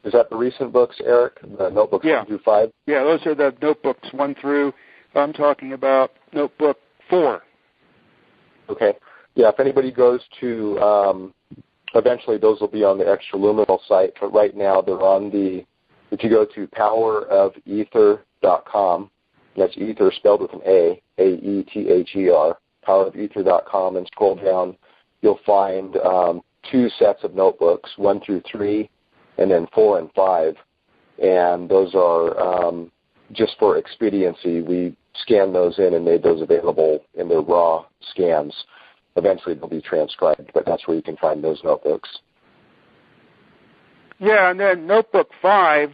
Is that the recent books, Eric? The notebooks 1 through 5? Yeah, those are the notebooks 1 through, I'm talking about notebook 4. Okay. Yeah, if anybody goes to, eventually those will be on the extraluminal site, but right now they're on if you go to powerofether.com, that's ether spelled with an A, A-E-T-H-E-R, powerofether.com, and scroll down, you'll find 2 sets of notebooks, 1 through 3, and then 4 and 5, and those are just for expediency. We scanned those in and made those available in their raw scans. Eventually they'll be transcribed, but that's where you can find those notebooks. Yeah, and then notebook 5,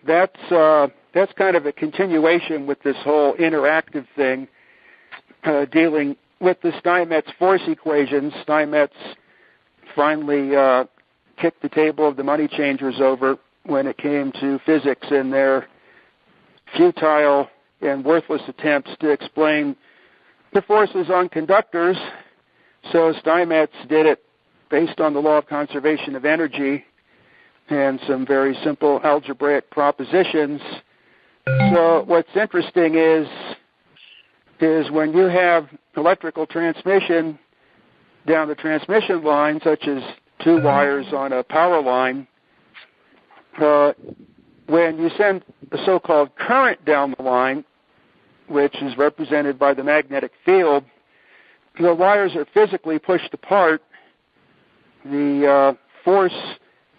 that's kind of a continuation with this whole interactive thing, dealing with the Steinmetz force equations. Steinmetz finally kicked the table of the money changers over when it came to physics and their futile and worthless attempts to explain the forces on conductors. So Steinmetz did it based on the law of conservation of energy and some very simple algebraic propositions. So what's interesting is when you have electrical transmission down the transmission line, such as 2 wires on a power line, when you send a so-called current down the line, which is represented by the magnetic field, the wires are physically pushed apart, the force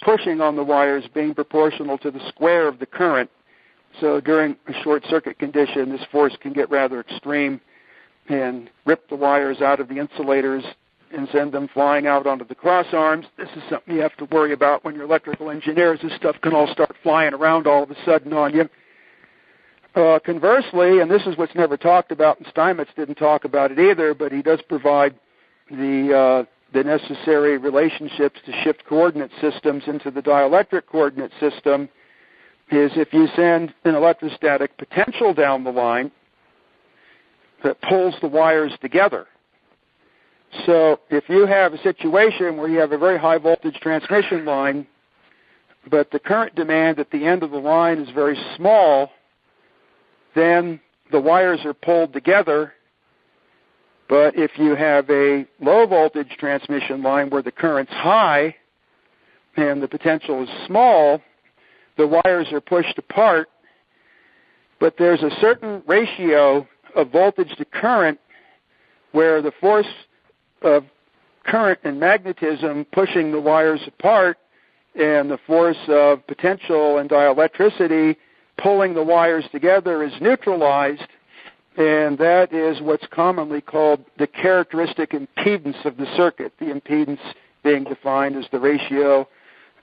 pushing on the wires being proportional to the square of the current. So during a short circuit condition, this force can get rather extreme and rip the wires out of the insulators and send them flying out onto the cross arms. This is something you have to worry about when you're electrical engineers. This stuff can all start flying around all of a sudden on you. Conversely, and this is what's never talked about, and Steinmetz didn't talk about it either, but he does provide the necessary relationships to shift coordinate systems into the dielectric coordinate system, is if you send an electrostatic potential down the line that pulls the wires together. So if you have a situation where you have a very high voltage transmission line, but the current demand at the end of the line is very small, then the wires are pulled together. But if you have a low voltage transmission line where the current's high and the potential is small, the wires are pushed apart, but there's a certain ratio of voltage to current where the force of current and magnetism pushing the wires apart and the force of potential and dielectricity pulling the wires together is neutralized, and that is what's commonly called the characteristic impedance of the circuit, the impedance being defined as the ratio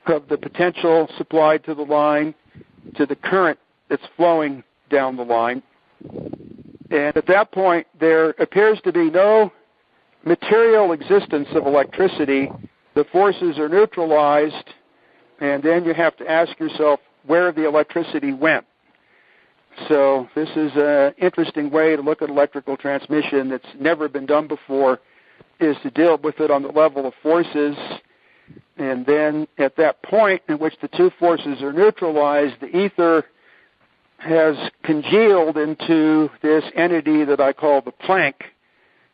of the potential supplied to the line to the current that's flowing down the line. And at that point, there appears to be no material existence of electricity. The forces are neutralized, and then you have to ask yourself where the electricity went. So this is an interesting way to look at electrical transmission that's never been done before, is to deal with it on the level of forces. And then at that point in which the two forces are neutralized, the ether has congealed into this entity that I call the Planck,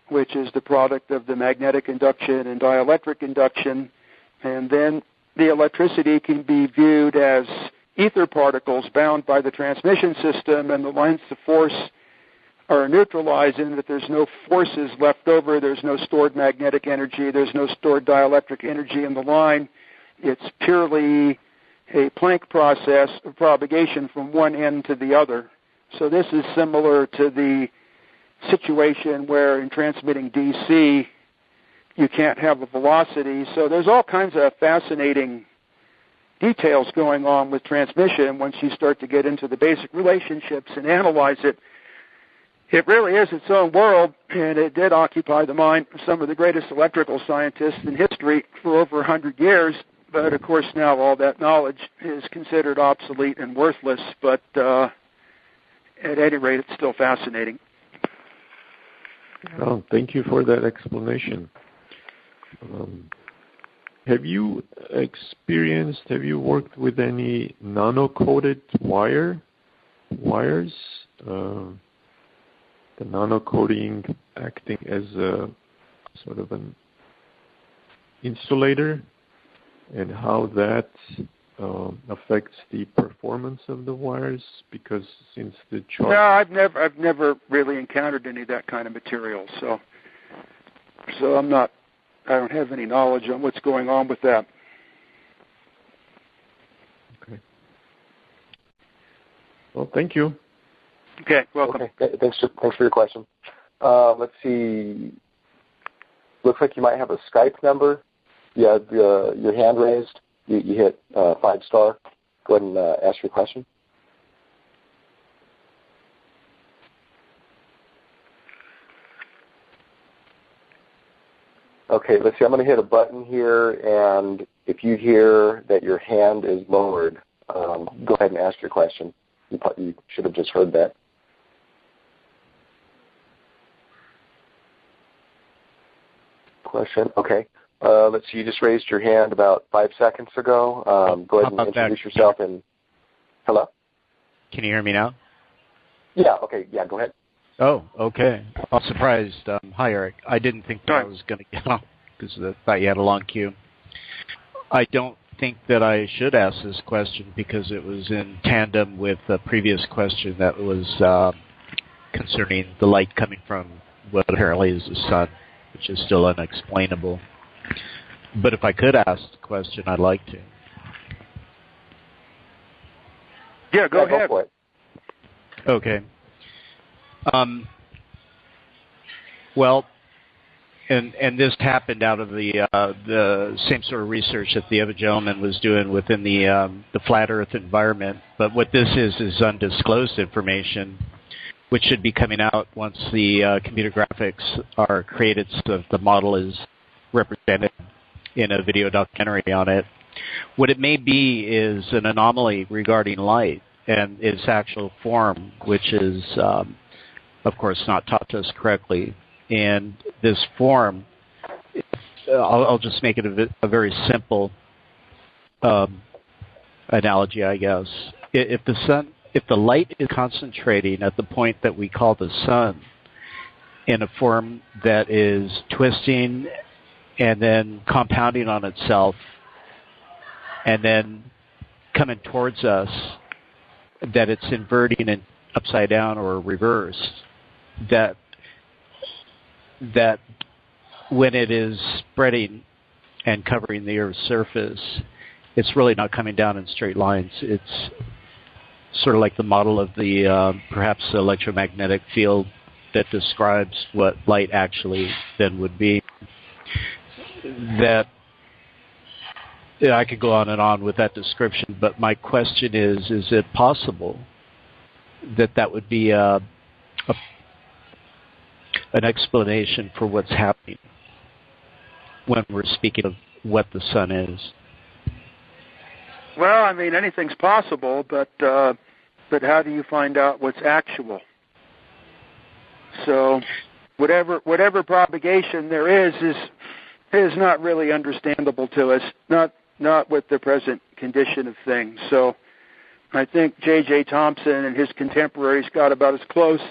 which is the product of the magnetic induction and dielectric induction. And then the electricity can be viewed as ether particles bound by the transmission system, and the lines of force are neutralized in that there's no forces left over, there's no stored magnetic energy, there's no stored dielectric energy in the line. It's purely a Planck process of propagation from one end to the other. So this is similar to the situation where in transmitting DC you can't have a velocity. So there's all kinds of fascinating details going on with transmission once you start to get into the basic relationships and analyze it. It really is its own world, and it did occupy the mind of some of the greatest electrical scientists in history for over 100 years. But, of course, now all that knowledge is considered obsolete and worthless. But at any rate, it's still fascinating. Well, thank you for that explanation. Have you worked with any nano-coated wires? The nano-coating acting as a sort of an insulator, and how that affects the performance of the wires, because since the charge... No, I've never really encountered any of that kind of material, so I don't have any knowledge on what's going on with that. Okay. Well, thank you. Okay, welcome. Okay. Thanks for your question. Let's see. Looks like you might have a Skype number. You have your hand raised. You hit 5-star. Go ahead and ask your question. Okay, let's see. I'm going to hit a button here, and if you hear that your hand is lowered, go ahead and ask your question. You should have just heard that. Question. Okay. Let's see. You just raised your hand about 5 seconds ago. Go ahead and introduce yourself. And hello. Can you hear me now? Yeah. Okay. Yeah. Go ahead. Oh, okay. I'm surprised. Hi, Eric. I didn't think that I was going to get on because I thought you had a long queue. I don't think that I should ask this question because it was in tandem with the previous question that was concerning the light coming from what apparently is the sun, which is still unexplainable. But if I could ask the question, I'd like to. Yeah, go ahead. Go for it. Okay. Well, and this happened out of the same sort of research that the other gentleman was doing within the flat Earth environment. But what this is undisclosed information, which should be coming out once the computer graphics are created so the model is represented in a video documentary on it. What it may be is an anomaly regarding light and its actual form, which is, of course, not taught to us correctly. And this form, I'll just make it a very simple analogy, I guess. If the light is concentrating at the point that we call the sun in a form that is twisting and then compounding on itself and then coming towards us, that it's inverting and upside down or reversed, that when it is spreading and covering the Earth's surface, it's really not coming down in straight lines. It's sort of like the model of the perhaps electromagnetic field that describes what light actually then would be. That Yeah, I could go on and on with that description, but my question is it possible that would be an explanation for what's happening when we're speaking of what the sun is? Well, I mean, anything's possible, but how do you find out what's actual? So whatever propagation there is not really understandable to us, not with the present condition of things. So I think J.J. Thomson and his contemporaries got about as close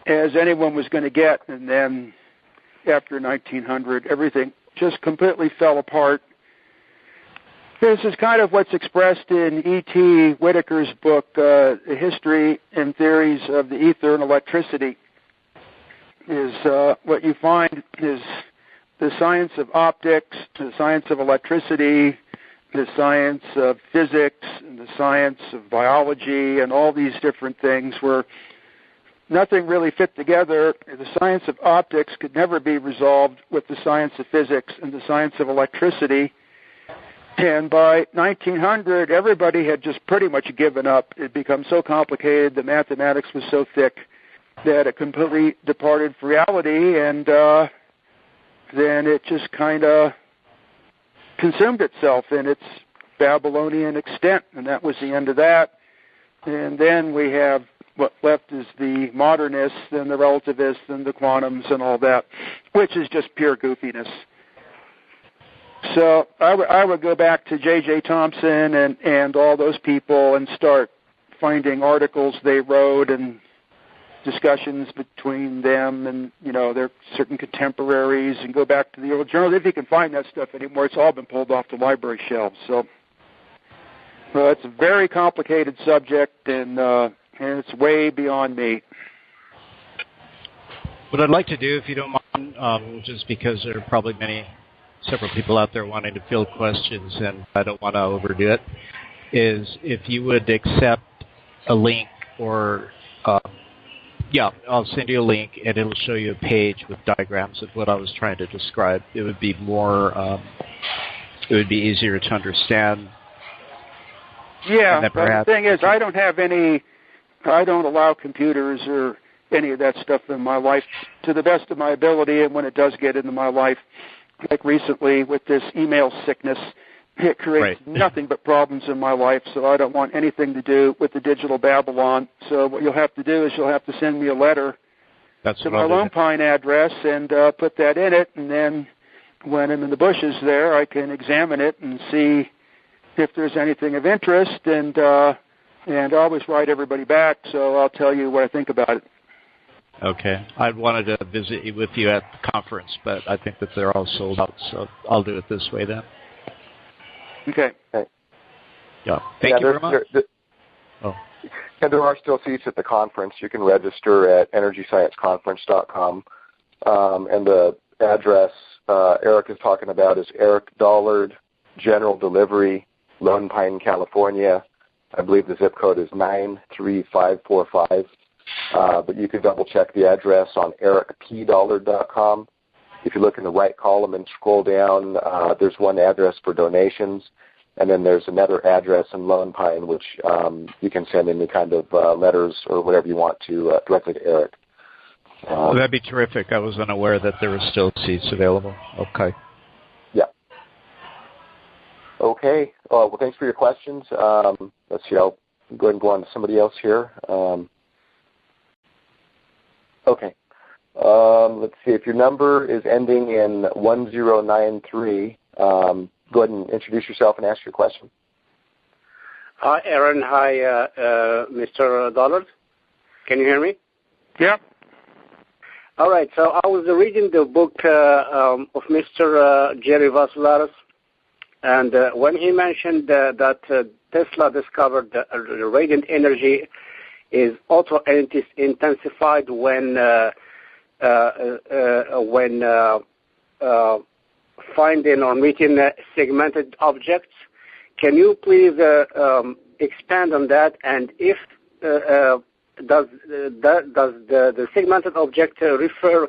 as anyone was going to get, and then after 1900, everything just completely fell apart. This is kind of what's expressed in E.T. Whitaker's book, The History and Theories of the Ether and Electricity. Is what you find is the science of optics, the science of electricity, the science of physics, and the science of biology, and all these different things where nothing really fit together. The science of optics could never be resolved with the science of physics and the science of electricity. And by 1900, everybody had just pretty much given up. It had become so complicated, the mathematics was so thick that it completely departed from reality, and then it just kind of consumed itself in its Babylonian extent, and that was the end of that. And then we have what left is the modernists and the relativists and the quantums and all that, which is just pure goofiness. So I would go back to J.J. Thomson and all those people and start finding articles they wrote and discussions between them and, their certain contemporaries, and go back to the old journals. If you can find that stuff anymore, it's all been pulled off the library shelves. So it's a very complicated subject, and it's way beyond me. What I'd like to do, if you don't mind, just because there are probably several people out there wanting to field questions, and I don't want to overdo it, is if you would accept a link or I'll send you a link, and it'll show you a page with diagrams of what I was trying to describe. It would be it would be easier to understand. Yeah, but the thing is, I don't allow computers or any of that stuff in my life to the best of my ability, and when it does get into my life, like recently with this email sickness, it creates nothing but problems in my life, so I don't want anything to do with the digital Babylon. So what you'll have to do is you'll have to send me a letter to my Lone Pine address and put that in it, and then when I'm in the bushes there, I can examine it and see if there's anything of interest, and I always write everybody back, so I'll tell you what I think about it. Okay. I wanted to visit with you at the conference, but I think that they're all sold out, so I'll do it this way then. Okay. Yeah. Thank you very much. And there are still seats at the conference. You can register at EnergyScienceConference.com. And the address Eric is talking about is Eric Dollard, General Delivery, Lone Pine, California. I believe the zip code is 93545. But you can double-check the address on ericpdollard.com. If you look in the right column and scroll down, there's one address for donations, and then there's another address in Lone Pine, which you can send any kind of letters or whatever you want to directly to Eric. That'd be terrific. I was unaware that there were still seats available. Okay. Yeah. Okay. Well, thanks for your questions. Let's see. I'll go ahead and go on to somebody else here. Okay. Let's see. If your number is ending in 1093, go ahead and introduce yourself and ask your question. Hi, Aaron. Hi, Mr. Dollard. Can you hear me? Yeah. All right. So I was reading the book of Mr. Jerry Vasularis, and when he mentioned that Tesla discovered the radiant energy is auto-intensified when finding or meeting segmented objects. Can you please expand on that? And if does the segmented object refer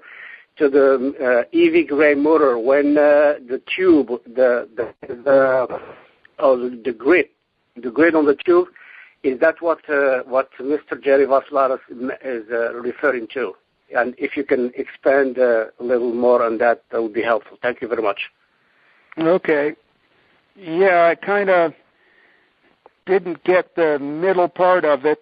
to the EV gray motor when the tube, the grid on the tube, is that what Mr. Jerry Vassalatos is referring to? And if you can expand a little more on that, that would be helpful. Thank you very much. Okay. Yeah, I kind of didn't get the middle part of it.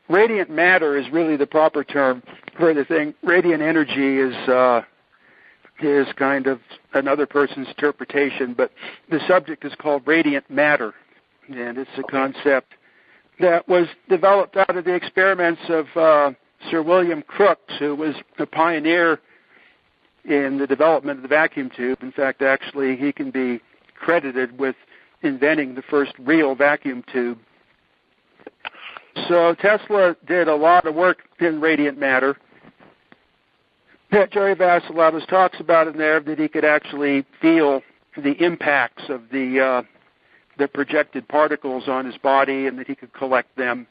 Radiant matter is really the proper term for the thing. Radiant energy is kind of another person's interpretation, but the subject is called radiant matter, and it's a concept that was developed out of the experiments of Sir William Crookes, who was a pioneer in the development of the vacuum tube. In fact, actually, he can be credited with inventing the first real vacuum tube. So Tesla did a lot of work in radiant matter. Jerry Vassalatos talks about in there that he could actually feel the impacts of the projected particles on his body, and that he could collect them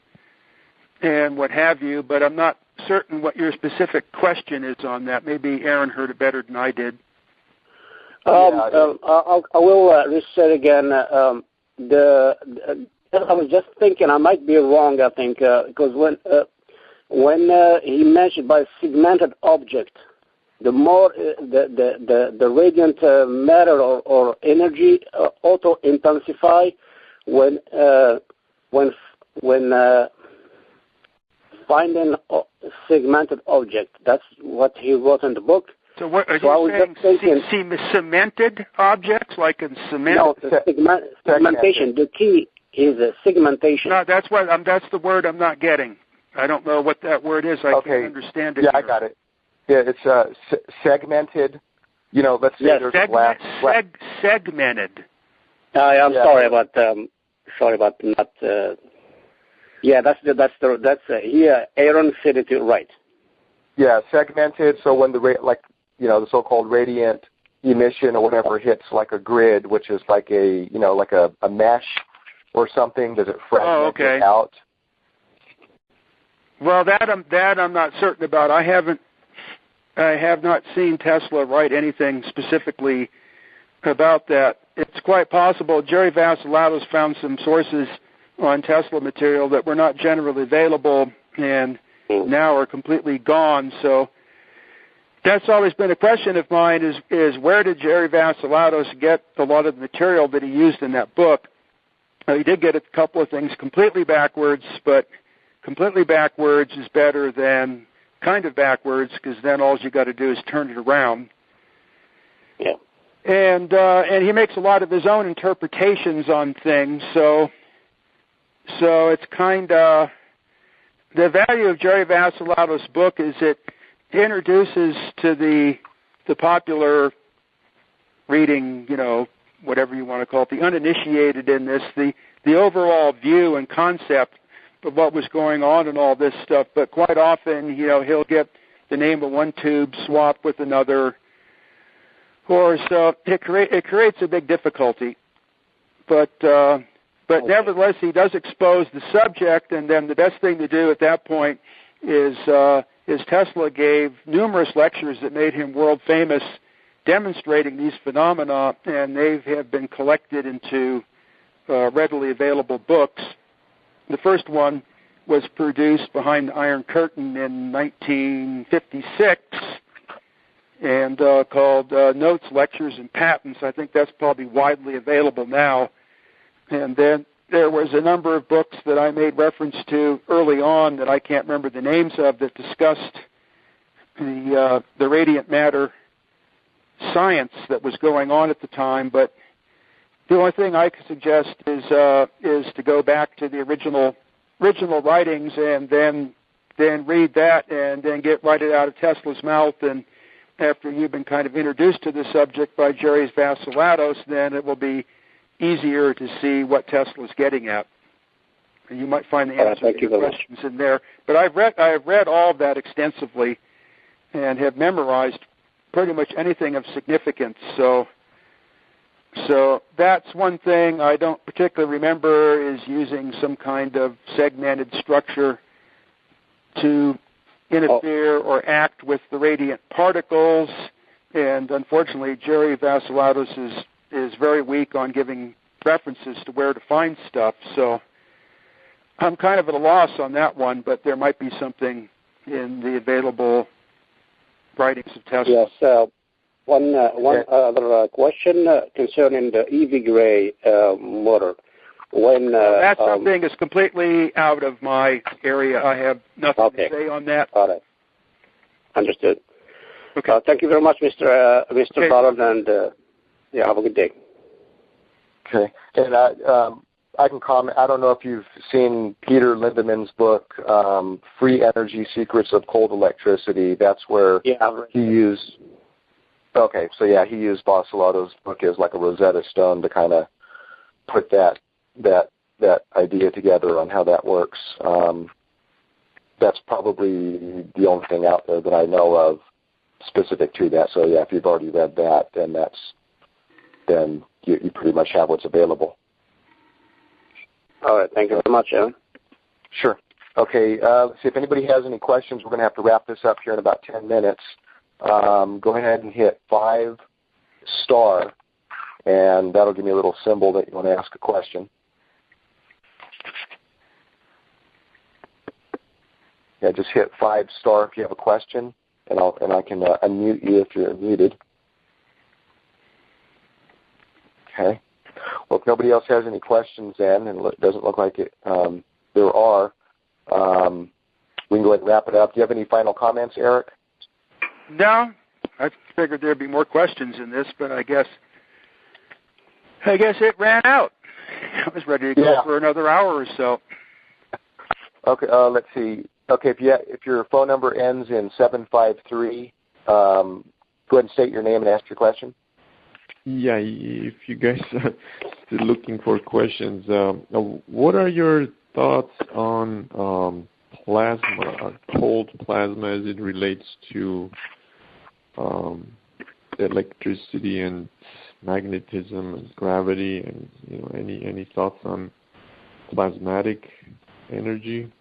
and what have you. But I'm not certain what your specific question is on that. Maybe Aaron heard it better than I did. I will restate again. I was just thinking, I might be wrong, I think, because when he mentioned by segmented object, the more the radiant matter or energy auto intensify when finding segmented object. That's what he wrote in the book. So what are you saying? Cemented objects, like in cement? No, segmentation. The key is segmentation. No, that's the word I'm not getting. I don't know what that word is. I can't understand it. Yeah, I got it. Yeah, it's segmented. You know, let's say there's glass. Segmented. I'm sorry about not. Yeah, that's here. Aaron said it right. Yeah, segmented. So when the so-called radiant emission or whatever hits like a grid, which is like a mesh or something, does it fragment it out? Well, that I'm not certain about. I have not seen Tesla write anything specifically about that. It's quite possible. Jerry Vassalatos found some sources on Tesla material that were not generally available and now are completely gone. So that's always been a question of mine, is where did Jerry Vassalatos get a lot of the material that he used in that book? He did get a couple of things completely backwards, but completely backwards is better than kind of backwards, because then all you got to do is turn it around. Yeah. And he makes a lot of his own interpretations on things, so it's kind of the value of Jerry Vassalatos' book is it introduces to the popular reading, whatever you want to call it, the uninitiated in this, the overall view and concept of what was going on and all this stuff. But quite often, he'll get the name of one tube swapped with another, or so it creates a big difficulty. But nevertheless, he does expose the subject, and then the best thing to do at that point is Tesla gave numerous lectures that made him world famous, demonstrating these phenomena, and they have been collected into readily available books. The first one was produced behind the Iron Curtain in 1956 and called Notes, Lectures, and Patents. I think that's probably widely available now. And then there was a number of books that I made reference to early on that I can't remember the names of that discussed the radiant matter science that was going on at the time. But the only thing I could suggest is to go back to the original writings and then read that and then write it out of Tesla's mouth. And after you've been kind of introduced to the subject by Jerry Vassalatos, then it will be easier to see what Tesla's getting at. And you might find the answer to your questions in there. But I've read all of that extensively and have memorized pretty much anything of significance. So that's one thing I don't particularly remember, is using some kind of segmented structure to interfere or act with the radiant particles. And unfortunately, Jerry Vassilatos is very weak on giving references to where to find stuff. So I'm kind of at a loss on that one, but there might be something in the available writings of Tesla. Yes. One other question concerning the EV Gray motor. When that something is completely out of my area. I have nothing to say on that. Got it. Understood. Okay. Thank you very much, Mr. Ballard, and have a good day. Okay. And I can comment. I don't know if you've seen Peter Lindemann's book, Free Energy Secrets of Cold Electricity. That's where he used. Okay, so he used Vassilatos' book as like a Rosetta Stone to kind of put that idea together on how that works. That's probably the only thing out there that I know of specific to that. So if you've already read that, then you pretty much have what's available. All right. Thank you very much, Aaron. Sure. Okay. Let's see if anybody has any questions. We're going to have to wrap this up here in about 10 minutes. Go ahead and hit 5*, and that'll give me a little symbol that you want to ask a question. Yeah, just hit 5* if you have a question, and I can unmute you if you're muted. Okay. Well, if nobody else has any questions then, and it doesn't look like it, there are, we can go ahead and wrap it up. Do you have any final comments, Eric? No. I figured there'd be more questions in this, but I guess it ran out. I was ready to go for another hour or so. Okay, let's see. Okay, if your phone number ends in 753, go ahead and state your name and ask your question. Yeah, if you guys are still looking for questions, what are your thoughts on plasma, cold plasma, as it relates to electricity and magnetism and gravity, and any thoughts on plasmatic energy?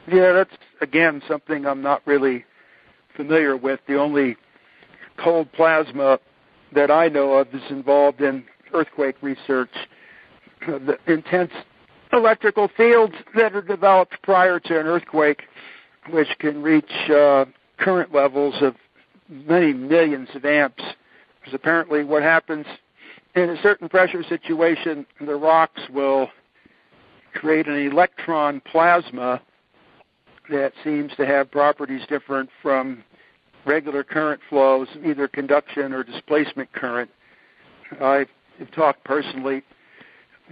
Yeah, that's again something I'm not really familiar with. The only cold plasma that I know of is involved in earthquake research. The intense electrical fields that are developed prior to an earthquake, which can reach current levels of many millions of amps. Because apparently what happens in a certain pressure situation, the rocks will create an electron plasma that seems to have properties different from regular current flows, either conduction or displacement current. I've talked personally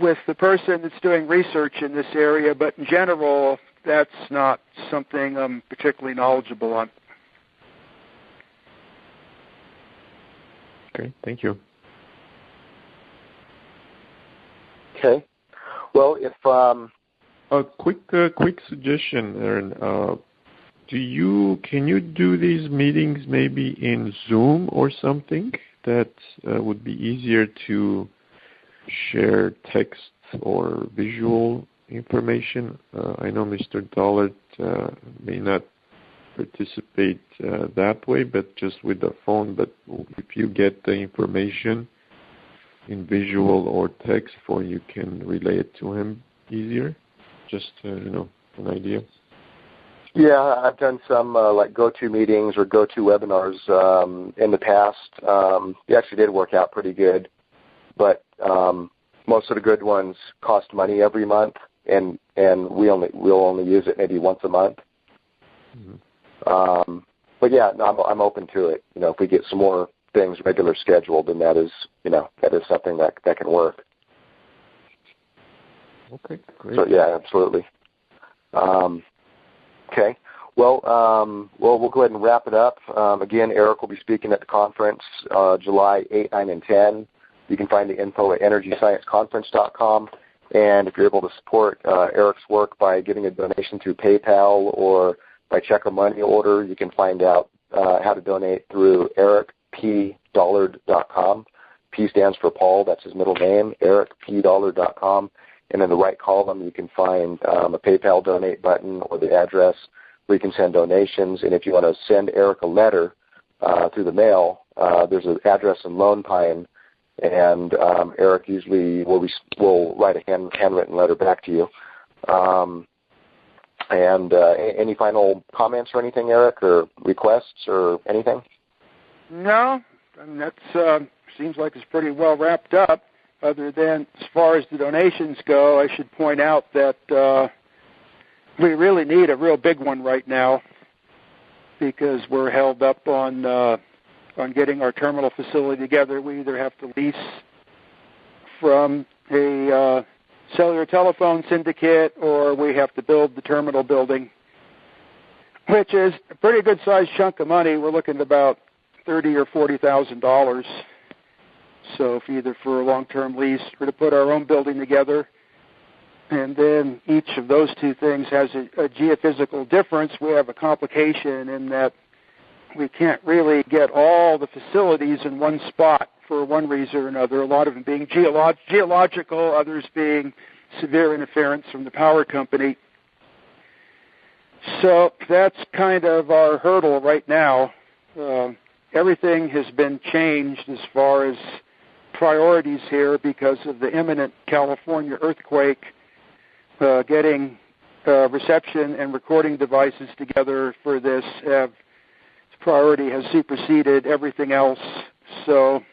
with the person that's doing research in this area, but in general, that's not something I'm particularly knowledgeable on. Okay, thank you. Okay. Well, if a quick suggestion, Aaron. Can you do these meetings maybe in Zoom or something that would be easier to share text or visual information? I know Mr. Dollard may not participate that way, but just with the phone. But if you get the information in visual or text form, you can relay it to him easier. Just an idea. Yeah, I've done some like go-to meetings or go-to webinars in the past. They actually did work out pretty good, but most of the good ones cost money every month, and we'll only use it maybe once a month. Mm-hmm. But yeah, no, I'm open to it. If we get some more things regular scheduled, then that is something that can work. Okay, great. So yeah, absolutely. Okay. Well, we'll go ahead and wrap it up. Again, Eric will be speaking at the conference July 8, 9, and 10. You can find the info at EnergyScienceConference.com. And if you're able to support Eric's work by giving a donation through PayPal or by check or money order, you can find out how to donate through ericpdollard.com. P stands for Paul. That's his middle name, ericpdollard.com. and in the right column you can find a PayPal donate button or the address where you can send donations. And if you want to send Eric a letter through the mail, there's an address in Lone Pine, and Eric usually will write a handwritten letter back to you. Any final comments or anything, Eric, or requests or anything? No, I mean, that seems like it's pretty well wrapped up. Other than as far as the donations go, I should point out that we really need a real big one right now because we're held up on getting our terminal facility together. We either have to lease from a cellular telephone syndicate or we have to build the terminal building, which is a pretty good-sized chunk of money. We're looking at about $30,000 or $40,000. So either for a long-term lease or to put our own building together. And then each of those two things has a geophysical difference. We have a complication in that we can't really get all the facilities in one spot for one reason or another, a lot of them being geological, others being severe interference from the power company. So that's kind of our hurdle right now. Everything has been changed as far as priorities here because of the imminent California earthquake. Getting reception and recording devices together for this priority has superseded everything else. So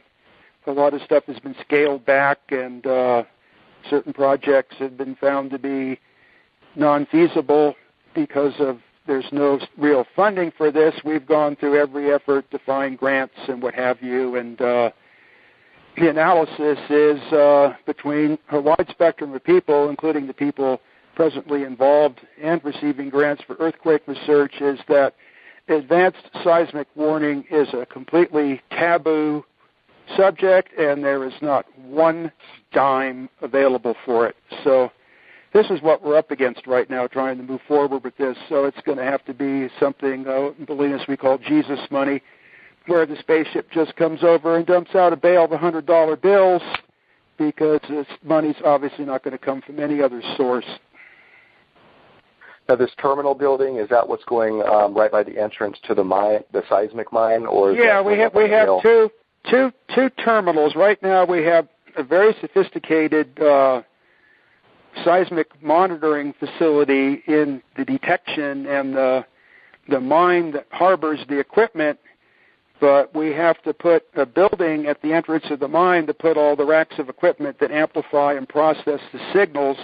a lot of stuff has been scaled back, and certain projects have been found to be non-feasible because of there's no real funding for this. We've gone through every effort to find grants and what have you, and the analysis is between a wide spectrum of people, including the people presently involved and receiving grants for earthquake research, is that advanced seismic warning is a completely taboo subject, and there is not one dime available for it. So this is what we're up against right now, trying to move forward with this. So it's going to have to be something, in Bolinas we call Jesus money, where the spaceship just comes over and dumps out a bale of $100 bills, because this money's obviously not going to come from any other source. Now, this terminal building, is that what's going right by the entrance to the mine, the seismic mine, or? Yeah, we have two terminals right now. We have a very sophisticated seismic monitoring facility in the detection and the mine that harbors the equipment. But we have to put a building at the entrance of the mine to put all the racks of equipment that amplify and process the signals.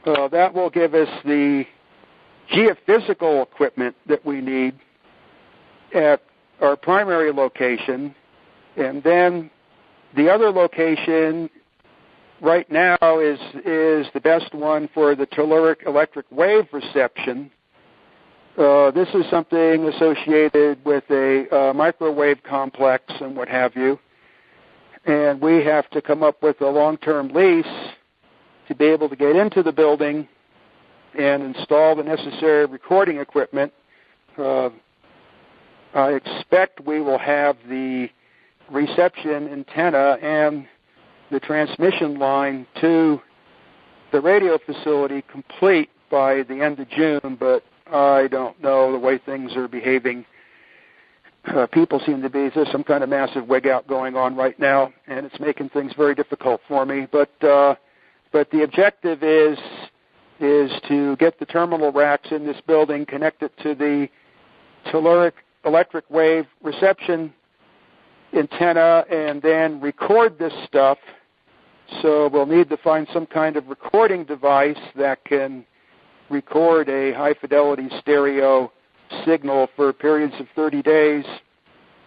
That will give us the geophysical equipment that we need at our primary location. And then the other location right now is the best one for the telluric electric wave reception. This is something associated with a microwave complex and what have you. And we have to come up with a long-term lease to be able to get into the building and install the necessary recording equipment. I expect we will have the reception antenna and the transmission line to the radio facility complete by the end of June, but I don't know the way things are behaving. People seem to be, there's some kind of massive wig out going on right now, and it's making things very difficult for me. But the objective is to get the terminal racks in this building connected to the telluric electric wave reception antenna and then record this stuff. So we'll need to find some kind of recording device that can record a high-fidelity stereo signal for periods of 30 days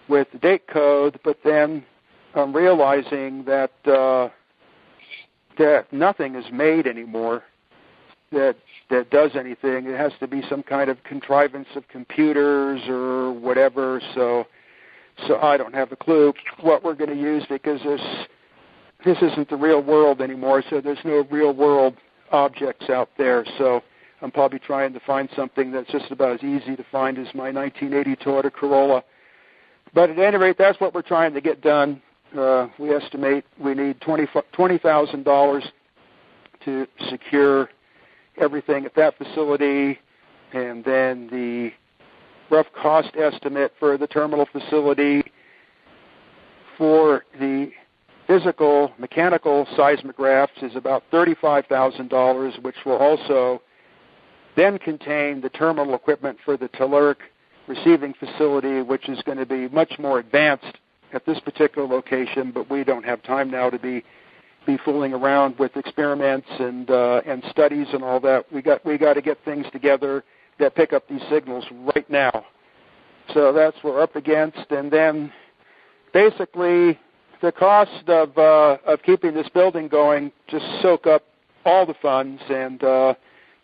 with the date code, but then I'm realizing that nothing is made anymore that does anything. It has to be some kind of contrivance of computers or whatever, so I don't have a clue what we're going to use, because this isn't the real world anymore, so there's no real world objects out there. So I'm probably trying to find something that's just about as easy to find as my 1980 Toyota Corolla. But at any rate, that's what we're trying to get done. We estimate we need $20,000 to secure everything at that facility, and then the rough cost estimate for the terminal facility for the physical, mechanical seismographs is about $35,000, which will also then contain the terminal equipment for the telluric receiving facility, which is going to be much more advanced at this particular location, but we don't have time now to be fooling around with experiments and studies and all that. We got to get things together that pick up these signals right now. So that's what we're up against, and then basically the cost of keeping this building going just soak up all the funds, and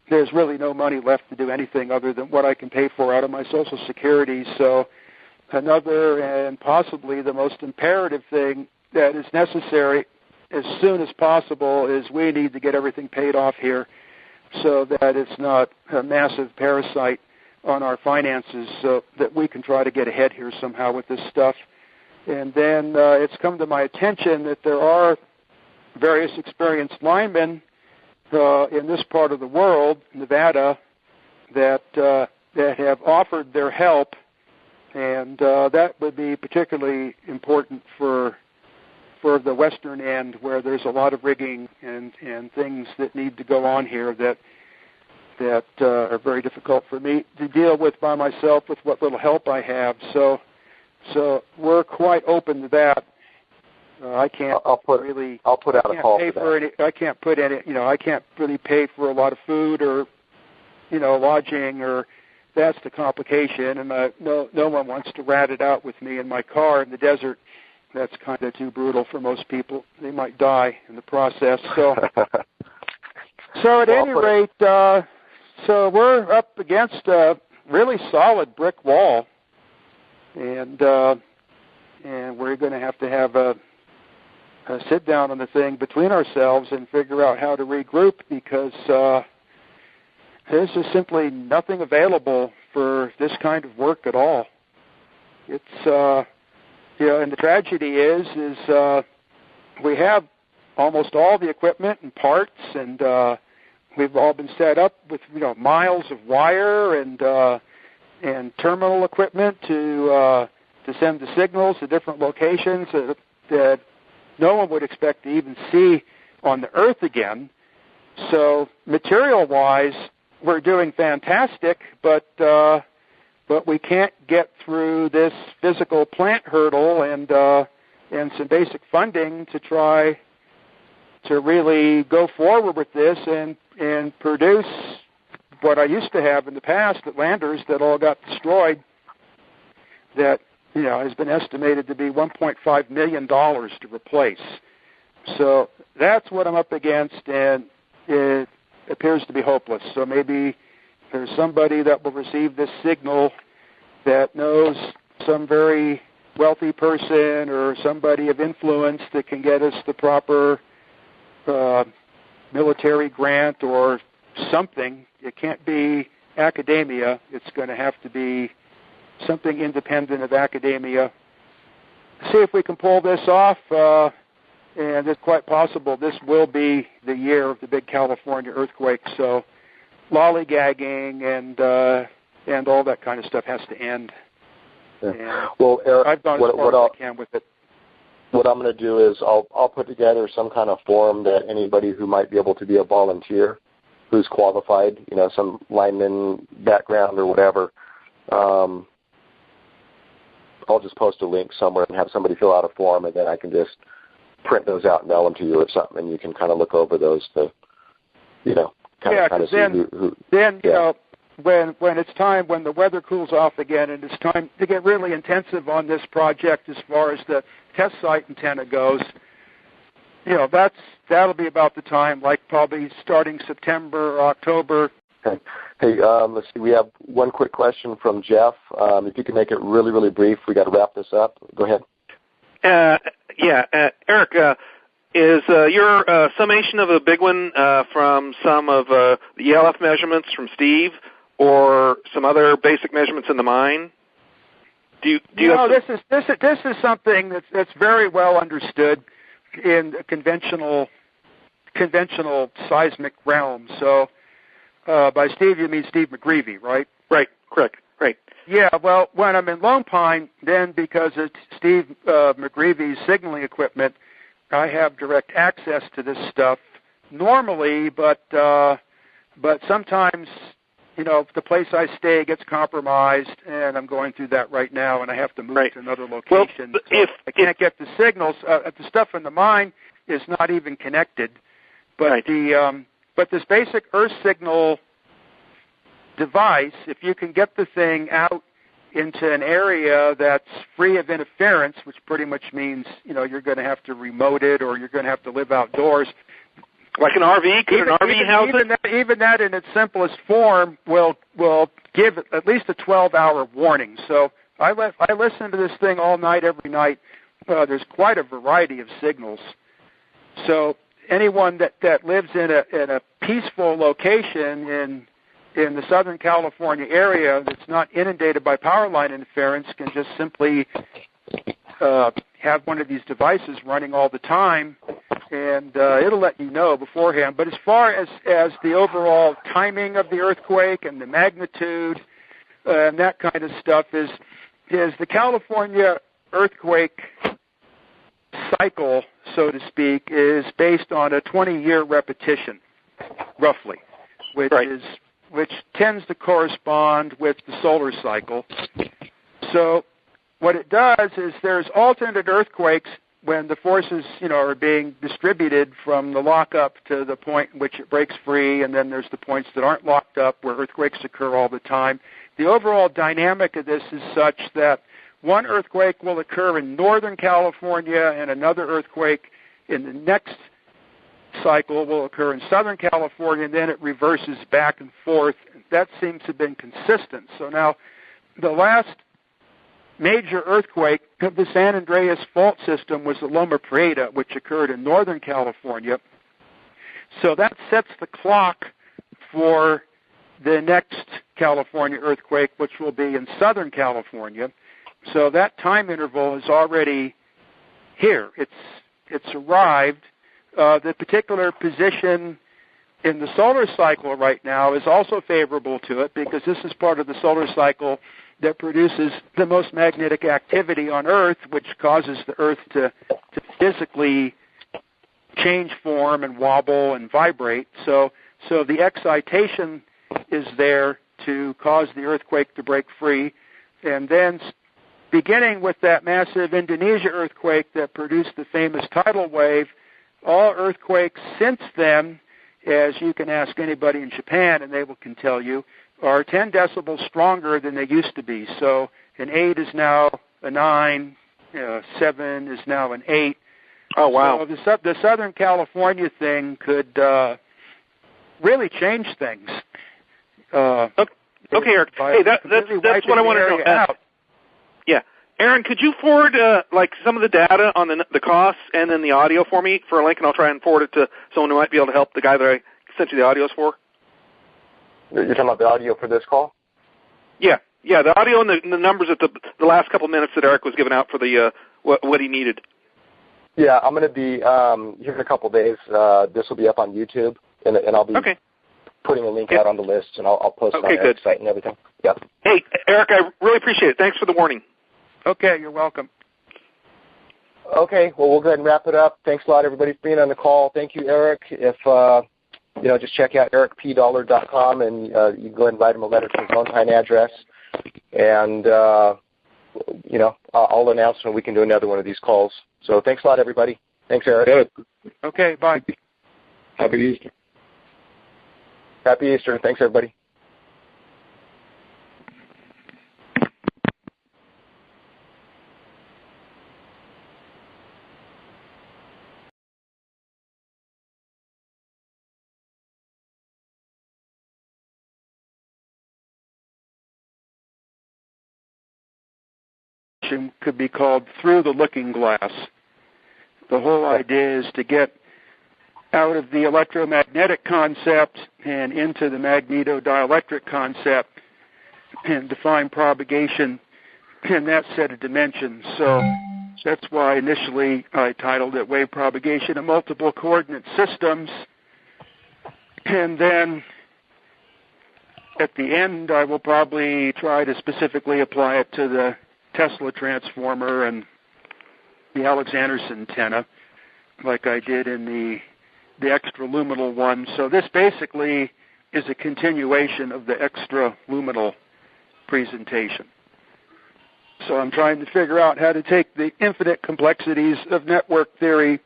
there's really no money left to do anything other than what I can pay for out of my Social Security. So another and possibly the most imperative thing that is necessary as soon as possible is we need to get everything paid off here so that it's not a massive parasite on our finances, so that we can try to get ahead here somehow with this stuff. And then it's come to my attention that there are various experienced linemen in this part of the world, Nevada, that have offered their help, and that would be particularly important for the western end, where there's a lot of rigging and things that need to go on here that are very difficult for me to deal with by myself with what little help I have. So we're quite open to that. I can't. I'll put out a call for that. I can't put any. I can't really pay for a lot of food or, lodging, or that's the complication. And no one wants to rat it out with me in my car in the desert. That's kind of too brutal for most people. They might die in the process. So, at any rate, so we're up against a really solid brick wall, and we're going to have a sit down on the thing between ourselves and figure out how to regroup, because there's just simply nothing available for this kind of work at all. It's and the tragedy is we have almost all the equipment and parts, and we've all been set up with miles of wire and terminal equipment to send the signals to different locations that no one would expect to even see on the Earth again. So material-wise, we're doing fantastic, but we can't get through this physical plant hurdle and some basic funding to try to really go forward with this and produce what I used to have in the past, the landers that all got destroyed, that has been estimated to be $1.5 million to replace. So that's what I'm up against, and it appears to be hopeless. So maybe there's somebody that will receive this signal that knows some very wealthy person or somebody of influence that can get us the proper military grant or something. It can't be academia. It's going to have to be something independent of academia. See if we can pull this off, and it's quite possible this will be the year of the big California earthquake. So lollygagging and all that kind of stuff has to end. Yeah. Well, Eric, I've gone as far as I can with it. What I'm going to do is I'll put together some kind of form that anybody who might be able to be a volunteer, who's qualified, some lineman background or whatever, I'll just post a link somewhere and have somebody fill out a form, and then I can just print those out and mail them to you or something, and you can kind of look over those to, kind of see who. Then, when it's time, when the weather cools off again, and it's time to get really intensive on this project as far as the test site antenna goes, that'll be about the time, like probably starting September or October. Okay. Hey, let's see. We have one quick question from Jeff. If you can make it really, really brief, we got to wrap this up. Go ahead. Eric, is your summation of a big one from some of the ELF measurements from Steve, or some other basic measurements in the mine? This is something that's very well understood in the conventional conventional seismic realm. So by Steve, you mean Steve McGreevy, right? Right, correct, right. Yeah, well, when I'm in Lone Pine, then because it's Steve McGreevy's signaling equipment, I have direct access to this stuff normally, but sometimes, if the place I stay gets compromised, and I'm going through that right now, and I have to move to another location. Well, so I can't get the signals. The stuff in the mine is not even connected, but but this basic Earth signal device, if you can get the thing out into an area that's free of interference, which pretty much means you're going to have to remote it or you're going to have to live outdoors. Like an RV? Could an RV house it? Even that in its simplest form will give at least a 12-hour warning. So I listen to this thing all night, every night. There's quite a variety of signals. So anyone that lives in a peaceful location in the Southern California area that's not inundated by power line interference can just simply have one of these devices running all the time, and it'll let you know beforehand. But as far as the overall timing of the earthquake and the magnitude and that kind of stuff is the California earthquake cycle, so to speak, is based on a 20-year repetition, roughly, which tends to correspond with the solar cycle. So what it does is there's alternate earthquakes when the forces, are being distributed from the lockup to the point in which it breaks free, and then there's the points that aren't locked up where earthquakes occur all the time. The overall dynamic of this is such that one earthquake will occur in Northern California and another earthquake in the next cycle will occur in Southern California, and then it reverses back and forth. That seems to have been consistent. So now the last major earthquake of the San Andreas fault system was the Loma Prieta, which occurred in Northern California. So that sets the clock for the next California earthquake, which will be in Southern California. So that time interval is already here. It's arrived. The particular position in the solar cycle right now is also favorable to it because this is part of the solar cycle that produces the most magnetic activity on Earth, which causes the Earth to physically change form and wobble and vibrate. So the excitation is there to cause the earthquake to break free. And then beginning with that massive Indonesia earthquake that produced the famous tidal wave, all earthquakes since then, as you can ask anybody in Japan and they can tell you, are 10 decibels stronger than they used to be. So an 8 is now a 9, 7 is now an 8. Oh, wow. So the Southern California thing could really change things. Okay, Eric. Hey, that's what I wanted to know. Yeah. Aaron, could you forward some of the data on the costs and then the audio for me for a link, and I'll try and forward it to someone who might be able to help the guy that I sent you the audios for? You're talking about the audio for this call? Yeah, the audio and the numbers at the last couple of minutes that Eric was giving out for the what he needed. Yeah, I'm going to be here in a couple of days. This will be up on YouTube, and I'll be putting a link out on the list, and I'll post it on the website and everything. Yeah. Hey, Eric, I really appreciate it. Thanks for the warning. Okay, you're welcome. Okay, well, we'll go ahead and wrap it up. Thanks a lot, everybody, for being on the call. Thank you, Eric. If just check out ericpdollar.com, and you can go ahead and write him a letter to his Lone Pine address. And, I'll announce when we can do another one of these calls. So thanks a lot, everybody. Thanks, Eric. Good. Okay, bye. Happy Easter. Happy Easter. Thanks, everybody. Could be called through the looking glass. The whole idea is to get out of the electromagnetic concept and into the magnetodielectric concept and define propagation in that set of dimensions. So That's why initially I titled it Wave Propagation in Multiple Coordinate Systems. And then at the end, I will probably try to specifically apply it to the Tesla transformer and the Alexander's antenna, like I did in the extraluminal one. So this basically is a continuation of the extraluminal presentation. So I'm trying to figure out how to take the infinite complexities of network theory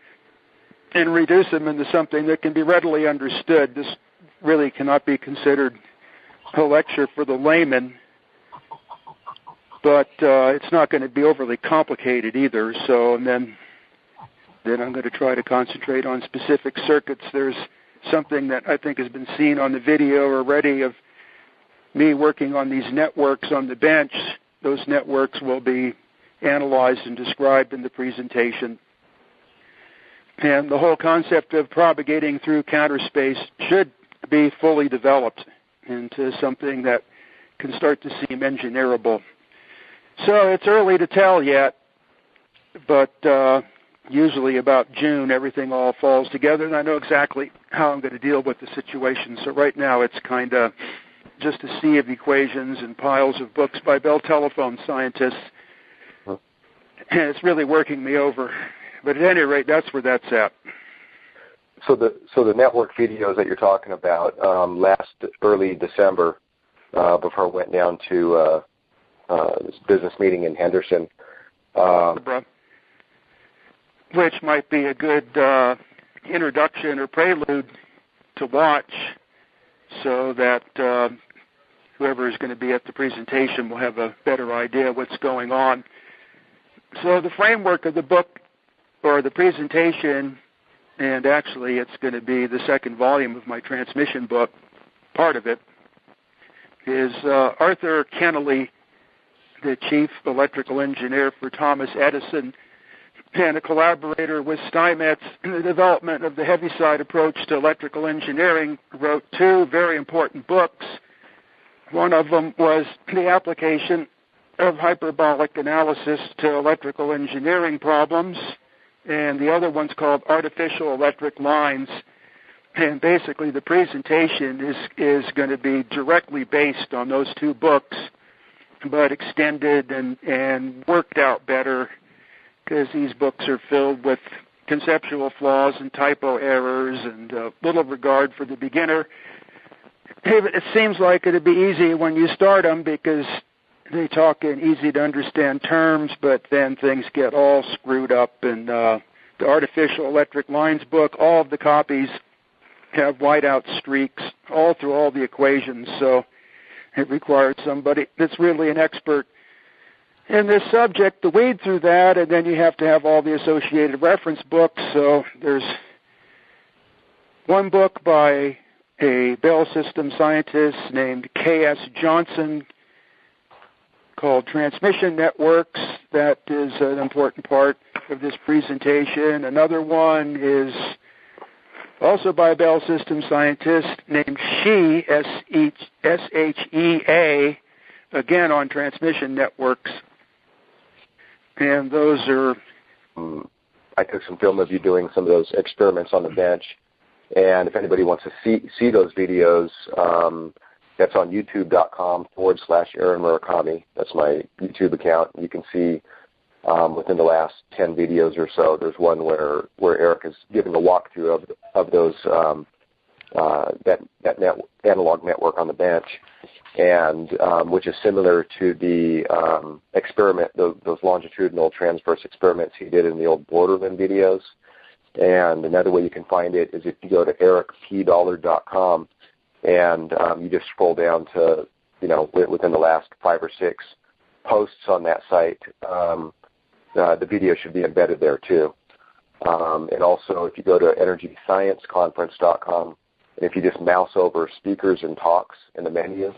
and reduce them into something that can be readily understood. This really cannot be considered a lecture for the layman, but it's not going to be overly complicated either. So, and then I'm going to try to concentrate on specific circuits. There's something that I think has been seen on the video already of me working on these networks on the bench. Those networks will be analyzed and described in the presentation. And the whole concept of propagating through counter space should be fully developed into something that can start to seem engineerable. So it's early to tell yet, but usually about June everything all falls together, and I know exactly how I'm going to deal with the situation. So right now it's kind of just a sea of equations and piles of books by Bell Telephone scientists, and it's really working me over. But at any rate, that's where that's at. So the network videos that you're talking about, early December, before I went down to this business meeting in Henderson, which might be a good introduction or prelude to watch, so that whoever is going to be at the presentation will have a better idea what's going on. So the framework of the book, or the presentation, and actually it's going to be the second volume of my transmission book, part of it, is Arthur Kennelly, the chief electrical engineer for Thomas Edison, and a collaborator with Steinmetz in the development of the Heaviside approach to electrical engineering, wrote two very important books. One of them was The Application of Hyperbolic Analysis to Electrical Engineering Problems, and the other one's called Artificial Electric Lines. And basically the presentation is going to be directly based on those two books, but extended and worked out better, because these books are filled with conceptual flaws and typo errors and little regard for the beginner. It seems like it'd be easy when you start them because they talk in easy-to-understand terms, but then things get all screwed up. And the Artificial Electric Lines book, all of the copies have whiteout streaks all through all the equations, so it requires somebody that's really an expert in this subject to wade through that, and then you have to have all the associated reference books. So there's one book by a Bell System scientist named K.S. Johnson called Transmission Networks. That is an important part of this presentation. Another one is also by a Bell System scientist named Shea, S-H-E-A, again on transmission networks. And those are... I took some film of you doing some of those experiments on the bench. And if anybody wants to see those videos, that's on youtube.com/Aaron Murakami. That's my YouTube account. You can see within the last 10 videos or so, there's one where Eric is giving a walkthrough of those that analog network on the bench, and which is similar to the experiment, those longitudinal transverse experiments he did in the old Borderland videos. And another way you can find it is if you go to ericpdollar.com and you just scroll down to, within the last 5 or 6 posts on that site, the video should be embedded there too. And also if you go to energyscienceconference.com, and if you just mouse over speakers and talks in the menu,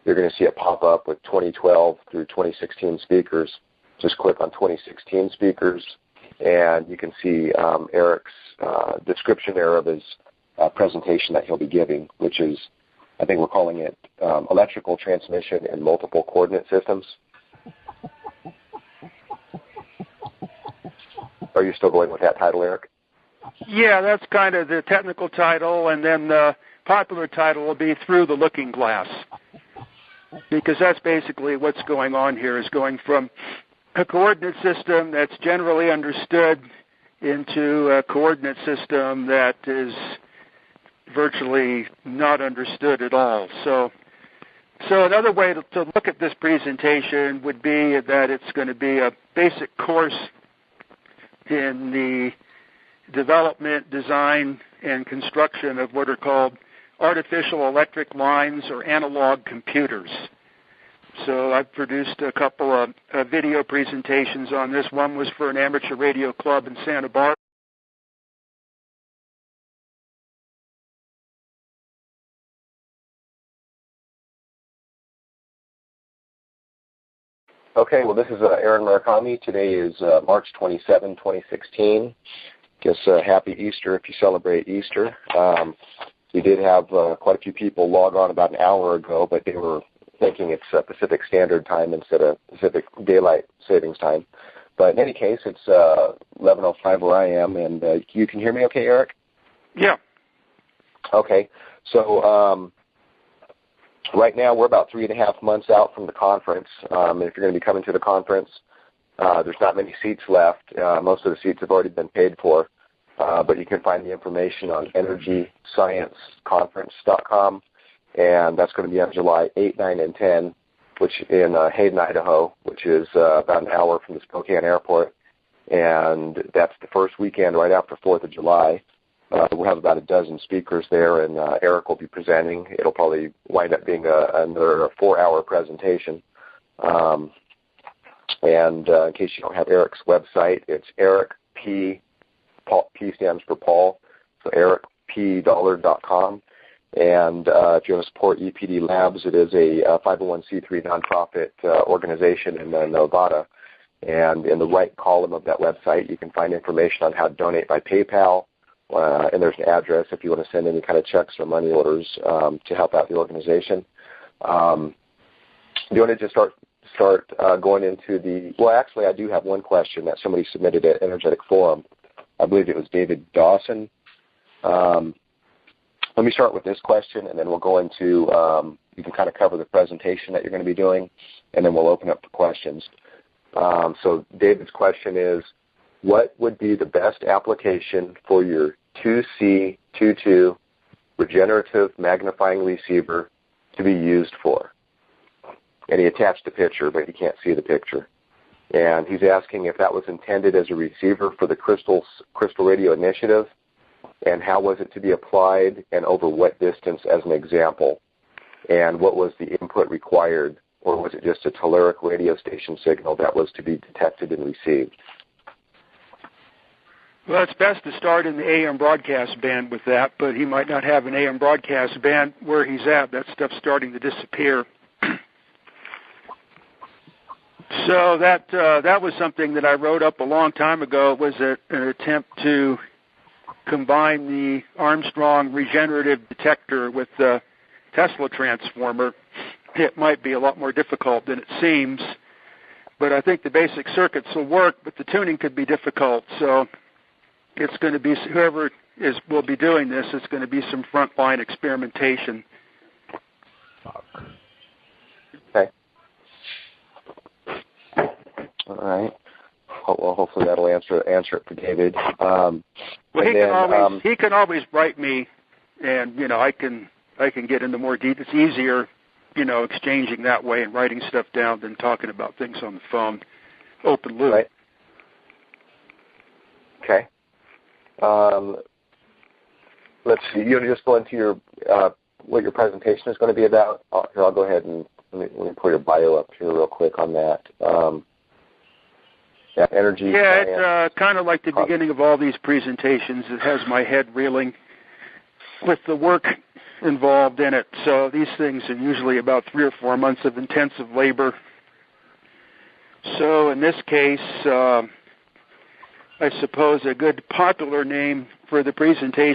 you're going to see it pop up with 2012 through 2016 speakers. Just click on 2016 speakers, and you can see Eric's description there of his presentation that he'll be giving, which is, I think we're calling it Electrical Transmission in Multiple Coordinate Systems. are you still going with that title, Eric? Yeah, that's kind of the technical title, and then the popular title will be Through the Looking Glass, because that's basically what's going on here, is going from a coordinate system that's generally understood into a coordinate system that is virtually not understood at all. So another way to look at this presentation would be that it's going to be a basic course in the development, design, and construction of what are called artificial electric lines or analog computers. So I've produced a couple of video presentations on this. One was for an amateur radio club in Santa Barbara. Okay, well, this is Aaron Murakami. Today is March 27, 2016. Guess happy Easter if you celebrate Easter. We did have quite a few people log on about an hour ago, but they were thinking it's Pacific Standard Time instead of Pacific Daylight Savings Time. But in any case, it's 11:05 where I am, and you can hear me okay, Eric? Yeah. Okay, so right now we're about 3.5 months out from the conference. If you're going to be coming to the conference, there's not many seats left. Most of the seats have already been paid for, but you can find the information on EnergyScienceConference.com, and that's going to be on July 8, 9, and 10, which in Hayden, Idaho, which is about an hour from the Spokane airport, and that's the first weekend right after 4th of July. We'll have about a dozen speakers there, and Eric will be presenting. It'll probably wind up being another 4-hour presentation. And in case you don't have Eric's website, it's Eric P. P stands for Paul, so ericpdollar.com. And if you want to support EPD Labs, it is a 501c3 nonprofit organization in Nevada. And in the right column of that website, you can find information on how to donate by PayPal. And there's an address if you want to send any kind of checks or money orders to help out the organization. Do you want to just start going into the, well, actually, I do have one question that somebody submitted at Energetic Forum. I believe it was David Dawson. Let me start with this question, and then we'll go into, you can kind of cover the presentation that you're going to be doing, and then we'll open up for questions. So David's question is, what would be the best application for your 2C22 regenerative magnifying receiver to be used for? And he attached a picture, but you can't see the picture. And he's asking if that was intended as a receiver for the Crystal Radio Initiative, and how was it to be applied, and over what distance as an example, and what was the input required, or was it just a telluric radio station signal that was to be detected and received? Well, it's best to start in the AM broadcast band with that, but he might not have an AM broadcast band where he's at. That stuff's starting to disappear. So that was something that I wrote up a long time ago. It was an attempt to combine the Armstrong regenerative detector with the Tesla transformer. It might be a lot more difficult than it seems, but I think the basic circuits will work, but the tuning could be difficult. So it's going to be, whoever will be doing this, it's going to be some frontline experimentation. Okay. All right. Well, hopefully that'll answer it for David. Well, he can always write me, and I can get into more detail. It's easier, exchanging that way and writing stuff down than talking about things on the phone. Open loop. Right. Okay. Let's see. You want to just go into your what your presentation is going to be about? I'll go ahead and let me pull your bio up here real quick on that. Energy. Yeah, it's kind of like the beginning of all these presentations. It has my head reeling with the work involved in it. So these things are usually about 3 or 4 months of intensive labor. So in this case, I suppose a good popular name for the presentation